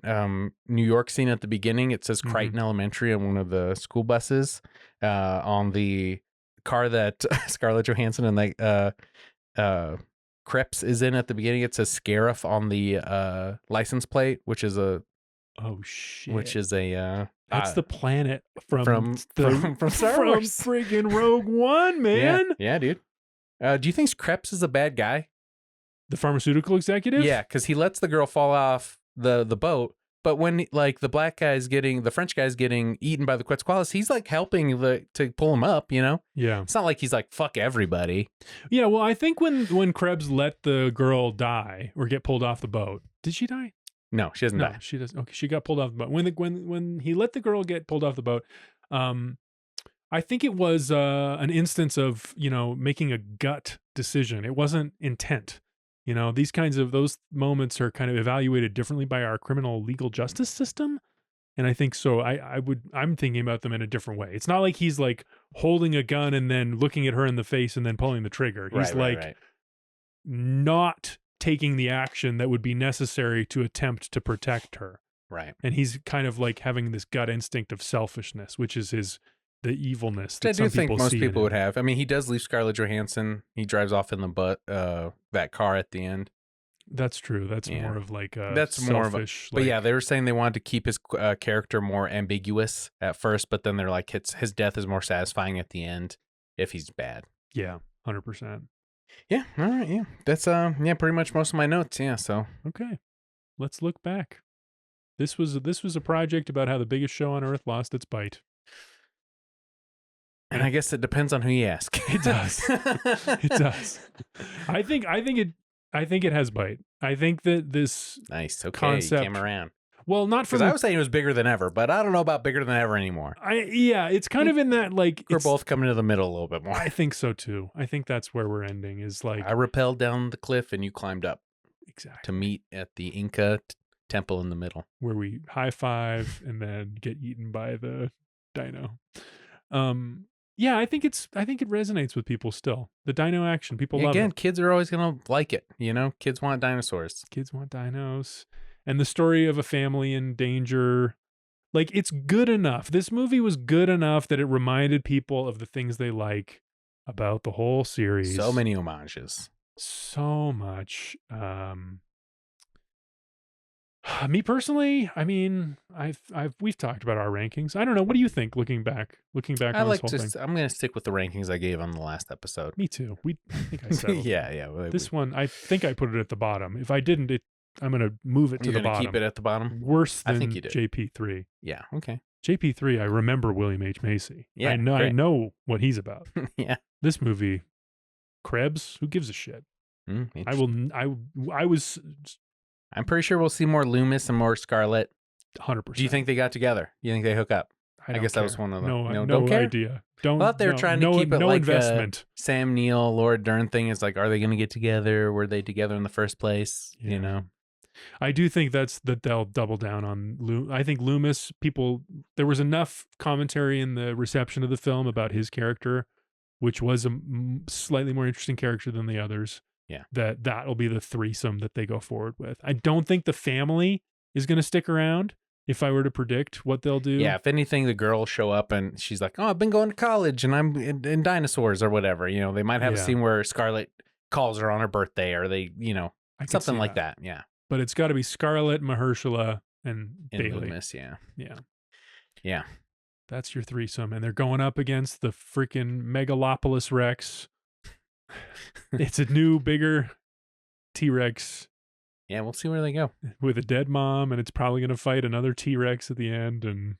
New York scene at the beginning. It says Crichton Elementary on one of the school buses. On the car that Scarlett Johansson and Krebs is in at the beginning, it says Scarif on the license plate, which is a that's the planet from Star Wars. From friggin' Rogue One, man. Yeah, dude. Do you think Krebs is a bad guy? The pharmaceutical executive? Yeah, because he lets the girl fall off the boat, but when like the French guy's getting eaten by the Quetzalcoatlus, he's like helping to pull him up, you know? Yeah. It's not like he's like, fuck everybody. Yeah, well, I think when Krebs let the girl die or get pulled off the boat, did she die? No, she doesn't die. She doesn't. Okay, she got pulled off the boat. When he let the girl get pulled off the boat, I think it was an instance of, making a gut decision. It wasn't intent. Those moments are kind of evaluated differently by our criminal legal justice system. And I think so. I'm thinking about them in a different way. It's not like he's like holding a gun and then looking at her in the face and then pulling the trigger. He's not taking the action that would be necessary to attempt to protect her. Right. And he's kind of like having this gut instinct of selfishness, which is the evilness that I do think most people would him. have. I mean, he does leave Scarlett Johansson. He drives off in the butt that car at the end. That's true. That's more of like a selfish. More of a, but yeah, they wwere saying they wanted to keep his character more ambiguous at first, but then they're like, his death is more satisfying at the end if he's bad. Yeah, 100%. Yeah. All right. Yeah. That's pretty much most of my notes. Yeah. So okay, let's look back. This was a project about how the biggest show on earth lost its bite. And I guess it depends on who you ask. It does. It does. I think it has bite. I think that this nice. Okay, concept came around. Well, not because I was saying it was bigger than ever, but I don't know about bigger than ever anymore. It's kind of in that like we're both coming to the middle a little bit more. I think so too. I think that's where we're ending. Is like I rappelled down the cliff and you climbed up. Exactly. To meet at the Inca temple in the middle, where we high five and then get eaten by the dino. Yeah, I think it resonates with people still. The dino action, people love it. Again, kids are always going to like it. Kids want dinosaurs. Kids want dinos. And the story of a family in danger. Like, it's good enough. This movie was good enough that it reminded people of the things they like about the whole series. So many homages. So much. Me personally, I mean, we've talked about our rankings. I don't know. What do you think looking back on this whole thing? I'm going to stick with the rankings I gave on the last episode. Me too. I think I said yeah. This one, I think I put it at the bottom. If I didn't, I'm gonna move it to You're the gonna bottom. keep it at the bottom. Worse than I think you did. JP3. Yeah. Okay. JP3, I remember William H. Macy. Yeah, I know great. what he's about. Yeah. This movie, Krebs, who gives a shit? I was I'm pretty sure we'll see more Loomis and more Scarlett. 100%. Do you think they got together? You think they hook up? I guess care. that was one of them. No don't care? idea. Don't. I thought they were trying to keep it no like investment. Sam Neill, Laura Dern thing is like, are they going to get together? Were they together in the first place? Yeah. You know? I do think that they'll double down on I think Loomis, there was enough commentary in the reception of the film about his character, which was a slightly more interesting character than the others. Yeah. That'll be the threesome that they go forward with. I don't think the family is going to stick around. If I were to predict what they'll do. Yeah, if anything, the girl will show up and she's like, oh, I've been going to college and I'm in dinosaurs or whatever. You know, they might have a scene where Scarlett calls her on her birthday or they, you know, something like that. Yeah. But it's got to be Scarlett, Mahershala, and Bailey. Loomis, yeah. Yeah. Yeah. That's your threesome. And they're going up against the freaking Megalopolis Rex. It's a new, bigger T-Rex. Yeah, we'll see where they go. With a dead mom, and it's probably going to fight another T-Rex at the end, and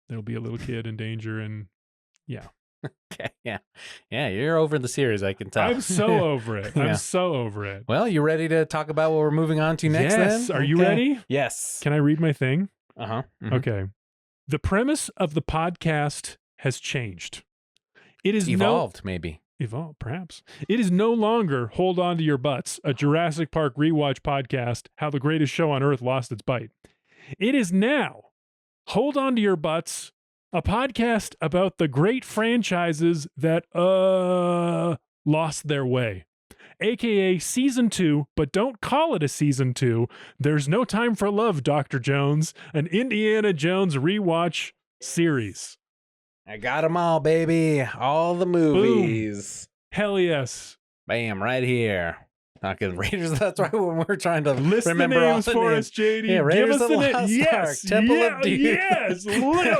there'll be a little kid in danger, and yeah. Okay, yeah. Yeah, you're over the series, I can tell. I'm so over it. I'm so over it. Well, you ready to talk about what we're moving on to next then? Yes. Are you ready? Yes. Can I read my thing? Uh-huh. Mm-hmm. Okay. The premise of the podcast has changed. It is evolved, maybe. Evolved, perhaps. It is no longer Hold On to Your Butts, a Jurassic Park rewatch podcast, how the greatest show on earth lost its bite. It is now Hold On to Your Butts, a podcast about the great franchises that lost their way. AKA Season 2, but don't call it a Season 2. There's No Time for Love, Dr. Jones, an Indiana Jones rewatch series. I got them all, baby. All the movies. Boom. Hell yes. Bam, right here. Not good. Raiders, that's right when we're trying to list remember the names all the for names. us, JD. Yeah, Raiders Give us of the Lost yes, Ark, Temple of Doom. Yes.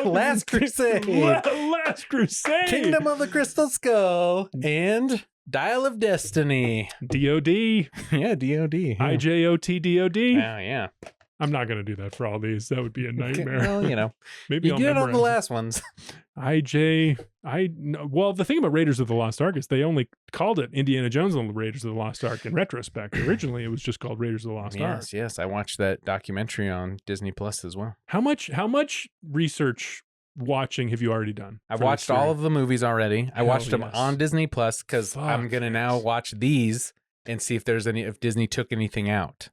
Last Crusade. Last Crusade. Kingdom of the Crystal Skull. And Dial of Destiny. DOD. Yeah, DOD. Yeah. IJOT DOD. Yeah. I'm not going to do that for all these. That would be a nightmare. Well, you know. Maybe you I'll get it on the memorize last ones. Well, the thing about Raiders of the Lost Ark is they only called it Indiana Jones and the Raiders of the Lost Ark in retrospect. Originally, it was just called Raiders of the Lost Ark. Yes. I watched that documentary on Disney Plus as well. How much research watching have you already done? I've watched all of the movies already. I watched them yes. on Disney Plus because I'm going to now watch these and see if Disney took anything out.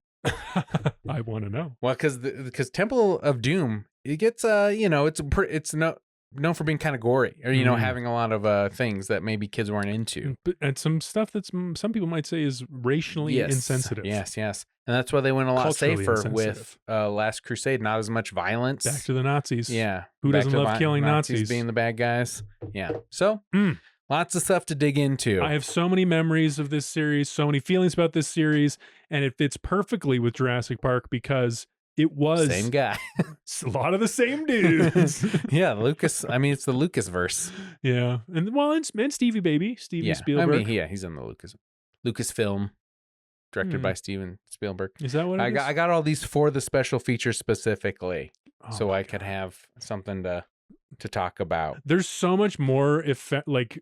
I want to know. Well, because Temple of Doom, it gets it's known for being kind of gory, or having a lot of things that maybe kids weren't into, and some stuff that some people might say is racially insensitive. Yes, and that's why they went a lot safer with Last Crusade. Not as much violence. Back to the Nazis. Yeah, who doesn't love killing Nazis being the bad guys? Yeah, so. Lots of stuff to dig into. I have so many memories of this series, so many feelings about this series, and it fits perfectly with Jurassic Park because it was same guy. A lot of the same dudes. Yeah, Lucas. I mean, it's the Lucasverse. Yeah, and Stevie Baby, Steven Spielberg. I mean, he's in the Lucasfilm, directed by Steven Spielberg. Is that what I got all these for the special features specifically, so I could have something to talk about. There's so much more like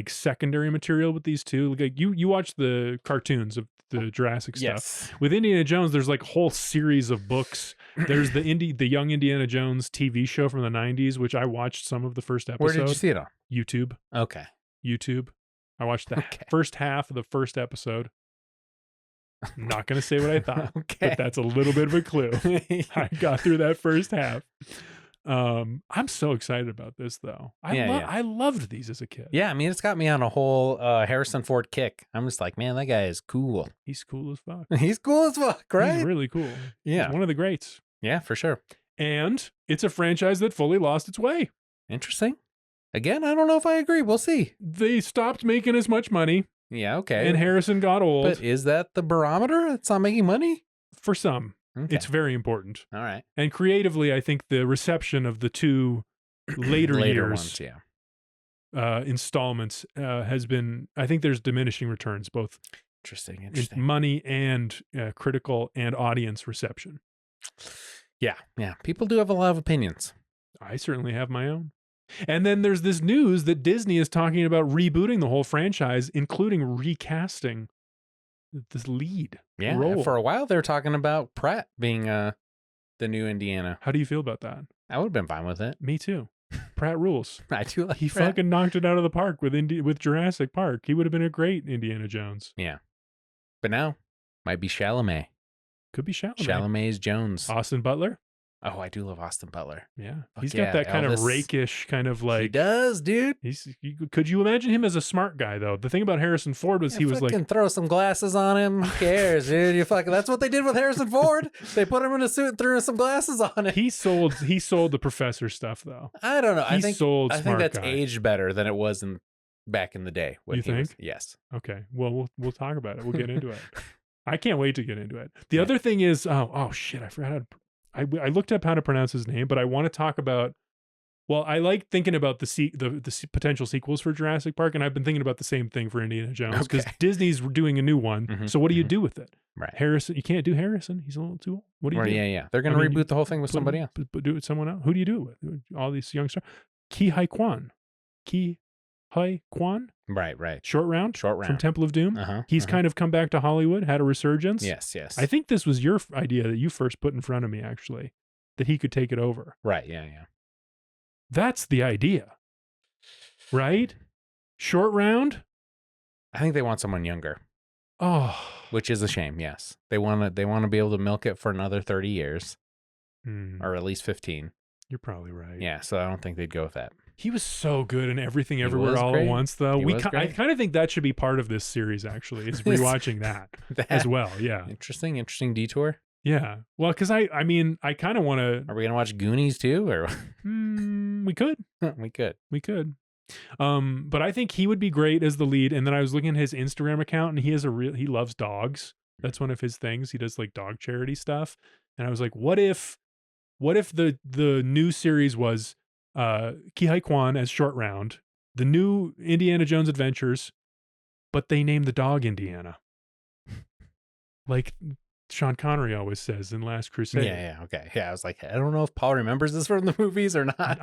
secondary material with these two. Like you watch the cartoons of the Jurassic stuff. Yes. With Indiana Jones, there's like a whole series of books. There's the Young Indiana Jones TV show from the 90s, which I watched some of the first episode. Where did you see it on? YouTube. Okay. YouTube. I watched the first half of the first episode. I'm not going to say what I thought, but that's a little bit of a clue. I got through that first half. I'm so excited about this though. I loved these as a kid. Yeah, I mean, it's got me on a whole Harrison Ford kick. I'm just like, man, that guy is cool. He's cool as fuck. He's cool as fuck, right? He's really cool. Yeah. He's one of the greats. Yeah, for sure. And it's a franchise that fully lost its way. Interesting. Again, I don't know if I agree. We'll see. They stopped making as much money. Yeah, okay. And Harrison got old. But is that the barometer? It's not making money? For some. Okay. It's very important. All right. And creatively, I think the reception of the two later years ones, installments has been, I think there's diminishing returns, both Interesting. Money and critical and audience reception. Yeah. People do have a lot of opinions. I certainly have my own. And then there's this news that Disney is talking about rebooting the whole franchise, including recasting this lead role. For a while they were talking about Pratt being the new Indiana. How do you feel about that? I would have been fine with it. Me too. Pratt rules. I do like He Pratt. fucking knocked it out of the park with Jurassic Park. He would have been a great Indiana Jones. Yeah. But now, might be Chalamet. Could be Chalamet. Chalamet's Jones. Austin Butler. Oh, I do love Austin Butler. Yeah. Fuck He's yeah, got that kind of Elvis. rakish kind of like... He does, dude. Could you imagine him as a smart guy, though? The thing about Harrison Ford was he was like... throw some glasses on him. Who cares, dude? That's what they did with Harrison Ford. They put him in a suit and threw some glasses on him. He sold the professor stuff, though. I don't know. I think that's guy. aged better than it was back in the day. You think? Yes. Okay. Well, we'll talk about it. We'll get into it. I can't wait to get into it. The other thing is, oh shit, I forgot how to... I looked up how to pronounce his name, but I want to talk about... Well, I like thinking about the potential sequels for Jurassic Park, and I've been thinking about the same thing for Indiana Jones, because Disney's doing a new one. Mm-hmm, So what do you do with it? Right. Harrison, you can't do Harrison. He's a little too old. What do you do? Yeah. They're going to reboot the whole thing with somebody else. But do it with someone else. Who do you do it with? All these young stars. Ki Hai Kwan. Right. Short round from Temple of Doom. He's kind of come back to Hollywood, had a resurgence. Yes. I think this was your idea that you first put in front of me, actually, that he could take it over. Right. Yeah. That's the idea, right? Short round. I think they want someone younger. Oh, which is a shame. Yes, they want to be able to milk it for another 30 years, or at least 15. You're probably right. Yeah, so I don't think they'd go with that. He was so good in Everything Everywhere All at Once, though. I kind of think that should be part of this series, actually, is rewatching that as well. Yeah. Interesting detour. Yeah. Well, because I kind of want to... Are we going to watch Goonies too? Or we could. We could. But I think he would be great as the lead. And then I was looking at his Instagram account, and he loves dogs. That's one of his things. He does like dog charity stuff. And I was like, what if the new series was Ki Hai Kwan as Short Round, the new Indiana Jones Adventures, but they named the dog Indiana, like Sean Connery always says in Last Crusade. Yeah, okay. Yeah, I was like, I don't know if Paul remembers this from the movies or not.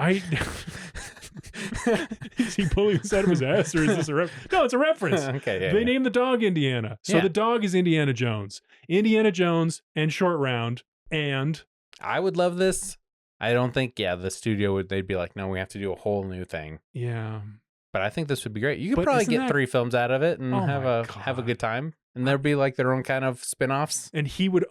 Is he pulling this out of his ass, or is this a reference? No, it's a reference. Okay, they named the dog Indiana, so the dog is Indiana Jones and Short Round, and I would love this. I don't think, the studio they'd be like, no, we have to do a whole new thing. Yeah. But I think this would be great. You could probably get 3 films out of it and have a good time. And there'd be like their own kind of spin-offs. And he would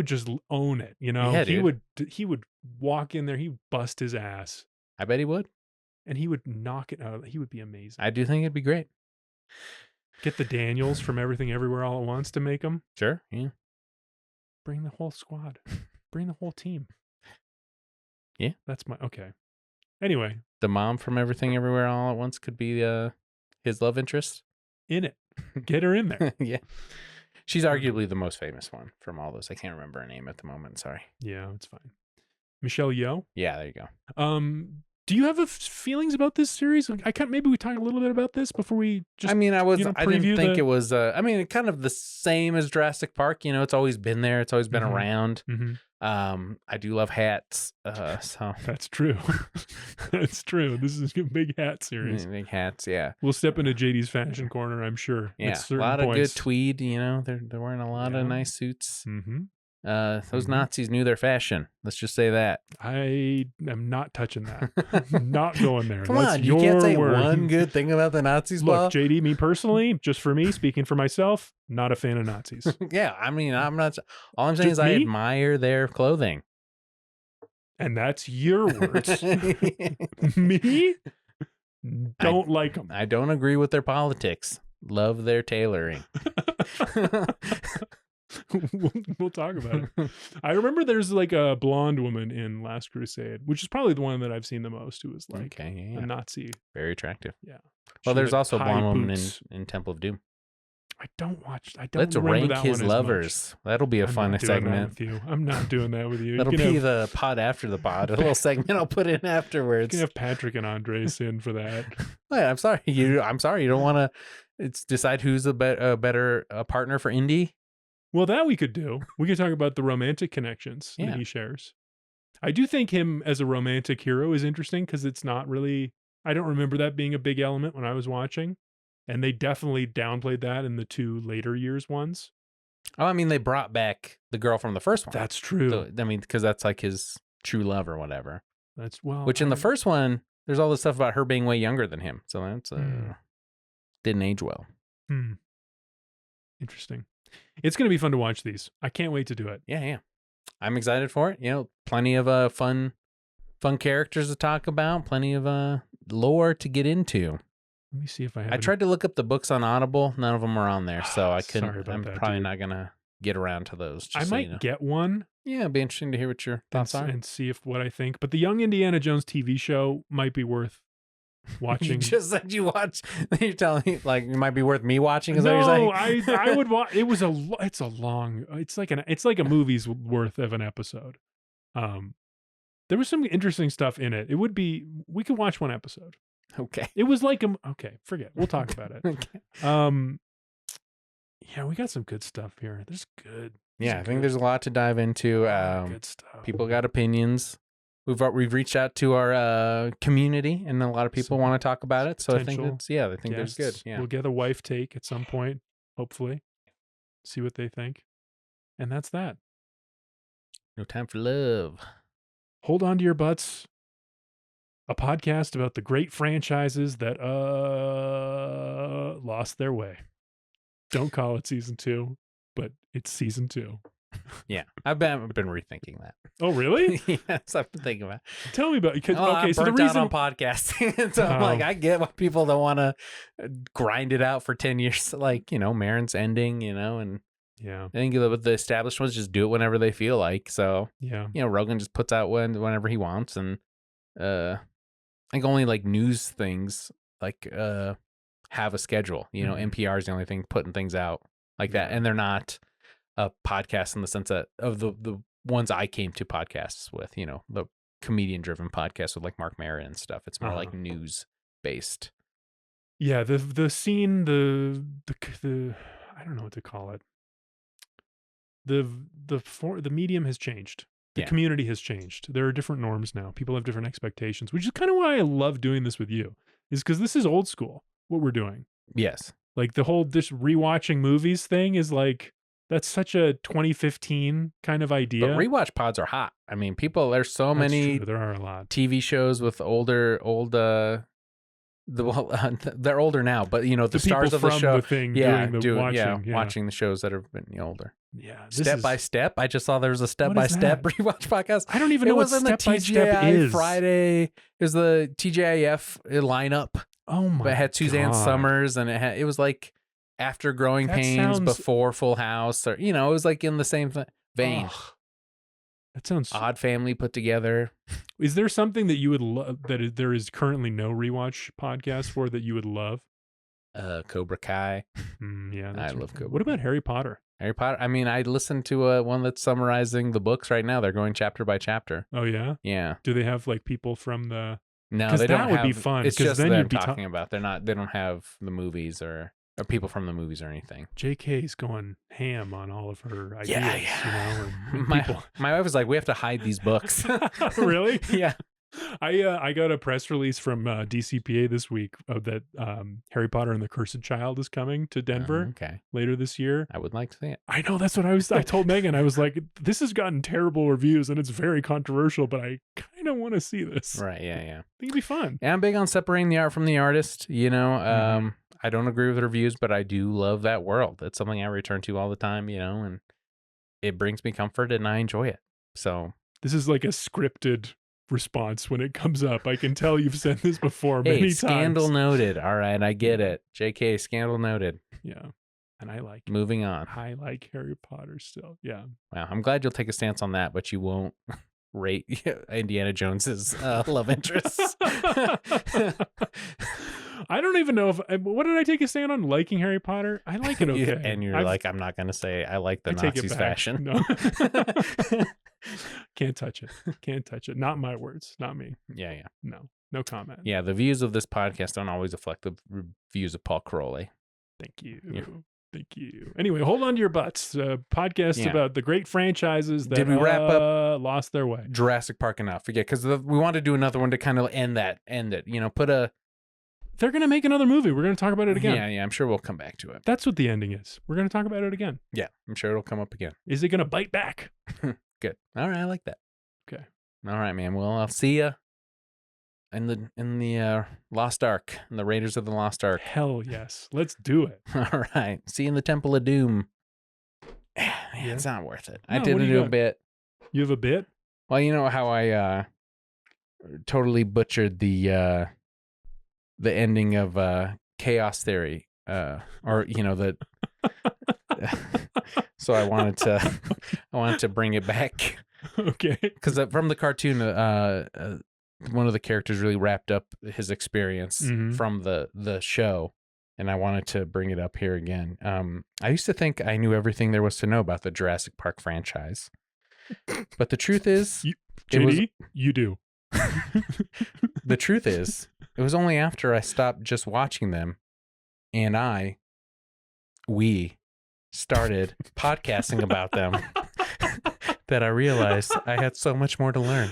just own it, you know? Yeah, he would walk in there, he'd bust his ass. I bet he would. And he would knock it out. He would be amazing. I do think it'd be great. Get the Daniels from Everything Everywhere All at Once to make them. Sure, yeah. Bring the whole squad. Bring the whole team. Yeah. Okay. Anyway. The mom from Everything Everywhere All at Once could be his love interest. In it. Get her in there. Yeah. She's arguably the most famous one from all those. I can't remember her name at the moment. Sorry. Yeah, it's fine. Michelle Yeoh? Yeah, there you go. Do you have feelings about this series? Maybe we talk a little bit about this before we just. I didn't think it was. Kind of the same as Jurassic Park. You know, it's always been there. It's always been around. Mm-hmm. I do love hats. So that's true. That's true. This is a big hat series. Big hats. Yeah. We'll step into JD's fashion corner, I'm sure. Yeah. A lot of good tweed. You know, they're wearing a lot of nice suits. Mm-hmm. Those Nazis knew their fashion. Let's just say that. I am not touching that. I'm not going there. Come on, you can't say one good thing about the Nazis. Look, JD, me personally, just for me, speaking for myself, not a fan of Nazis. Yeah, I'm not. All I'm saying is I admire their clothing. And that's your words. Me? Don't like them. I don't agree with their politics. Love their tailoring. We'll talk about it. I remember there's like a blonde woman in Last Crusade, which is probably the one that I've seen the most, who is like a Nazi. Very attractive. Yeah. Well, there's also a blonde woman in Temple of Doom. Let's rank his lovers. That'll be a fun segment. I'm not doing that with you. That'll be the pod after the pod. A little segment I'll put in afterwards. You can have Patrick and Andres in for that. Wait, I'm sorry. I'm sorry you don't want to It's decide who's a better partner for Indy. Well, that we could do. We could talk about the romantic connections that he shares. I do think him as a romantic hero is interesting because it's not really, I don't remember that being a big element when I was watching. And they definitely downplayed that in the 2 later years ones. Oh, I mean, they brought back the girl from the first one. That's true. So, I mean, because that's like his true love or whatever. That's well. Which in the first one, there's all this stuff about her being way younger than him. So that's didn't age well. Interesting. It's going to be fun to watch these. I can't wait to do it. Yeah. I'm excited for it. You know, plenty of fun characters to talk about. Plenty of lore to get into. Let me see if I have. I tried to look up the books on Audible. None of them are on there, so I couldn't. I'm probably not gonna get around to those. I might get one. Yeah, it'd be interesting to hear what your thoughts are and see what I think. But the Young Indiana Jones TV show might be worth watching. You just said you watch. You're telling me like it might be worth me watching. Is what you're saying? I would watch. It's a long. It's like a movie's worth of an episode. There was some interesting stuff in it. We could watch one episode. Okay. It was like okay, forget. We'll talk about it. Okay. Yeah, we got some good stuff here. There's good. Yeah, I think there's a lot to dive into. Good stuff. People got opinions. We've reached out to our community, and a lot of people want to talk about it. So I think there's good. Yeah, we'll get a wife take at some point, hopefully. See what they think, and that's that. No time for love. Hold on to your butts. A podcast about the great franchises that lost their way. Don't call it season 2, but it's season 2. Yeah, I've been rethinking that. Oh, really? Yes, I've been thinking about it. Tell me about it. Okay, so the reason on podcasting, so I'm like, I get why people don't want to grind it out for 10 years. Like, Marin's ending, and yeah, I think with the established ones, just do it whenever they feel like. So yeah, Rogan just puts out whenever he wants, and I think only like news things like have a schedule. NPR is the only thing putting things out like that, and they're not a podcast in the sense that of the ones I came to podcasts with. The comedian driven podcasts with like Mark Maron and stuff. It's more like news based. Yeah, the scene, the I don't know what to call it. The medium has changed. The community has changed. There are different norms now. People have different expectations, which is kind of why I love doing this with you, is because this is old school, what we're doing. Yes. Like the whole this rewatching movies thing is like, that's such a 2015 kind of idea. But rewatch pods are hot. I mean, there's so many. True. There are a lot. TV shows with they're older now, but the stars of the show, watching the shows that have been older. Yeah, Step by Step. I just saw there was a Step by Step rewatch podcast. I don't even know what Step by Step is. Friday is the TGIF lineup. Oh my! But it had Suzanne Summers, and it was like after Growing Pains, before Full House, or it was like in the same vein. That sounds Odd Family put together. Is there something that you would love there is currently no rewatch podcast for that you would love? Cobra Kai. Yeah, I love Cobra. What about Harry Potter? Harry Potter. I mean, I listened to one that's summarizing the books right now. They're going chapter by chapter. Oh yeah. Yeah. Do they have like people from the? No, they don't. That would be fun. It's just then them you'd be talking about. They don't have the movies or people from the movies or anything. JK's going ham on all of her ideas. Yeah. And my wife was like, we have to hide these books. Really? Yeah. I got a press release from DCPA this week that Harry Potter and the Cursed Child is coming to Denver later this year. I would like to see it. I know, that's what I told Megan. I was like, this has gotten terrible reviews and it's very controversial, but I kind of want to see this. Right, yeah. I think it'd be fun. And I'm big on separating the art from the artist, I don't agree with reviews, but I do love that world. It's something I return to all the time, and it brings me comfort and I enjoy it. So this is like a scripted response when it comes up. I can tell you've said this before many times. Scandal noted. All right, I get it. JK, scandal noted. Yeah. And I like moving on. I like Harry Potter still. Yeah. Wow. I'm glad you'll take a stance on that, but you won't rate Indiana Jones's love interests. I don't even know what did I take a stand on liking Harry Potter? I like it okay. And you're like, I'm not going to say I like the Nazis fashion. No. Can't touch it. Not my words. Not me. Yeah. No comment. Yeah, the views of this podcast don't always reflect the views of Paul Crowley. Thank you. Yeah. Thank you. Anyway, hold on to your butts. Podcast Yeah. about the great franchises that Did we wrap up lost their way. Jurassic Park enough? Yeah, because we want to do another one to kind of end it. You know, put a. They're going to make another movie. We're going to talk about it again. Yeah, I'm sure we'll come back to it. That's what the ending is. We're going to talk about it again. Yeah, I'm sure it'll come up again. Is it going to bite back? Good. All right, I like that. Okay. All right, man. Well, I'll see you in the Lost Ark, in the Raiders of the Lost Ark. Hell yes. Let's do it. All right. See you in the Temple of Doom. Man, Yeah. It's not worth it. No, I what didn't do you do a got? bit. You have a bit? Well, you know how I totally butchered the ending of Chaos Theory, or you know the. So I wanted to bring it back Okay. because from the cartoon, one of the characters really wrapped up his experience Mhm. from the show, and I wanted to bring it up here again. I used to think I knew everything there was to know about the Jurassic Park franchise, but the truth is, JD, you do. the truth is, it was only after I stopped just watching them, and we started podcasting about them that I realized I had so much more to learn.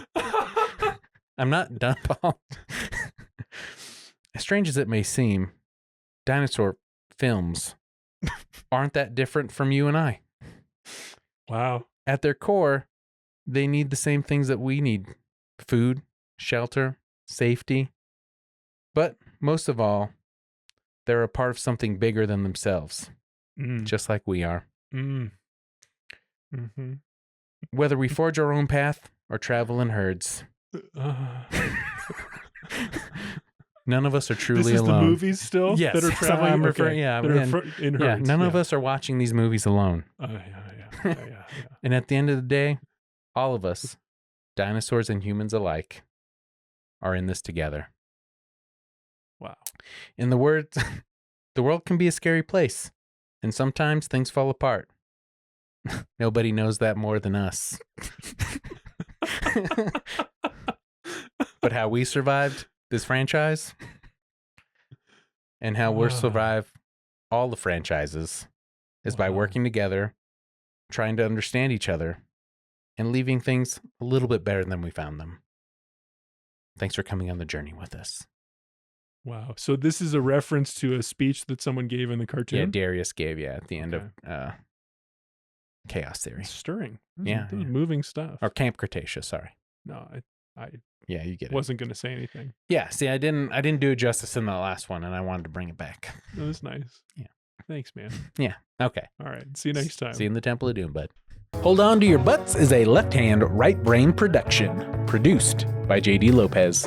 I'm not done, Paul. As strange as it may seem, dinosaur films aren't that different from you and I. Wow. At their core, they need the same things that we need: food, shelter, safety. But most of all, they're a part of something bigger than themselves, just like we are. Mm-hmm. Whether we forge our own path or travel in herds, none of us are truly this is alone. the movies still Yes, that are traveling. I'm referring- yeah, that are and- in Yeah, herds. none of us are watching these movies alone. Yeah. And at the end of the day, all of us, dinosaurs and humans alike, are in this together. Wow. In the words, the world can be a scary place, and sometimes things fall apart. Nobody knows that more than us. But how we survived this franchise and how we'll survive all the franchises is by Wow. working together, trying to understand each other, and leaving things a little bit better than we found them. Thanks for coming on the journey with us. Wow. So this is a reference to a speech that someone gave in the cartoon? Yeah, Darius gave at the end of Chaos Theory. It's stirring. This Yeah, is yeah. moving stuff. Or Camp Cretaceous, sorry. No, I Yeah, you get it. wasn't going to say anything. Yeah, see, I didn't do it justice in the last one, and I wanted to bring it back. That was nice. Yeah. Thanks, man. Yeah, okay. All right. See you next time. See you in the Temple of Doom, bud. Hold On to Your Butts is a left hand, right brain production. Produced by JD Lopez.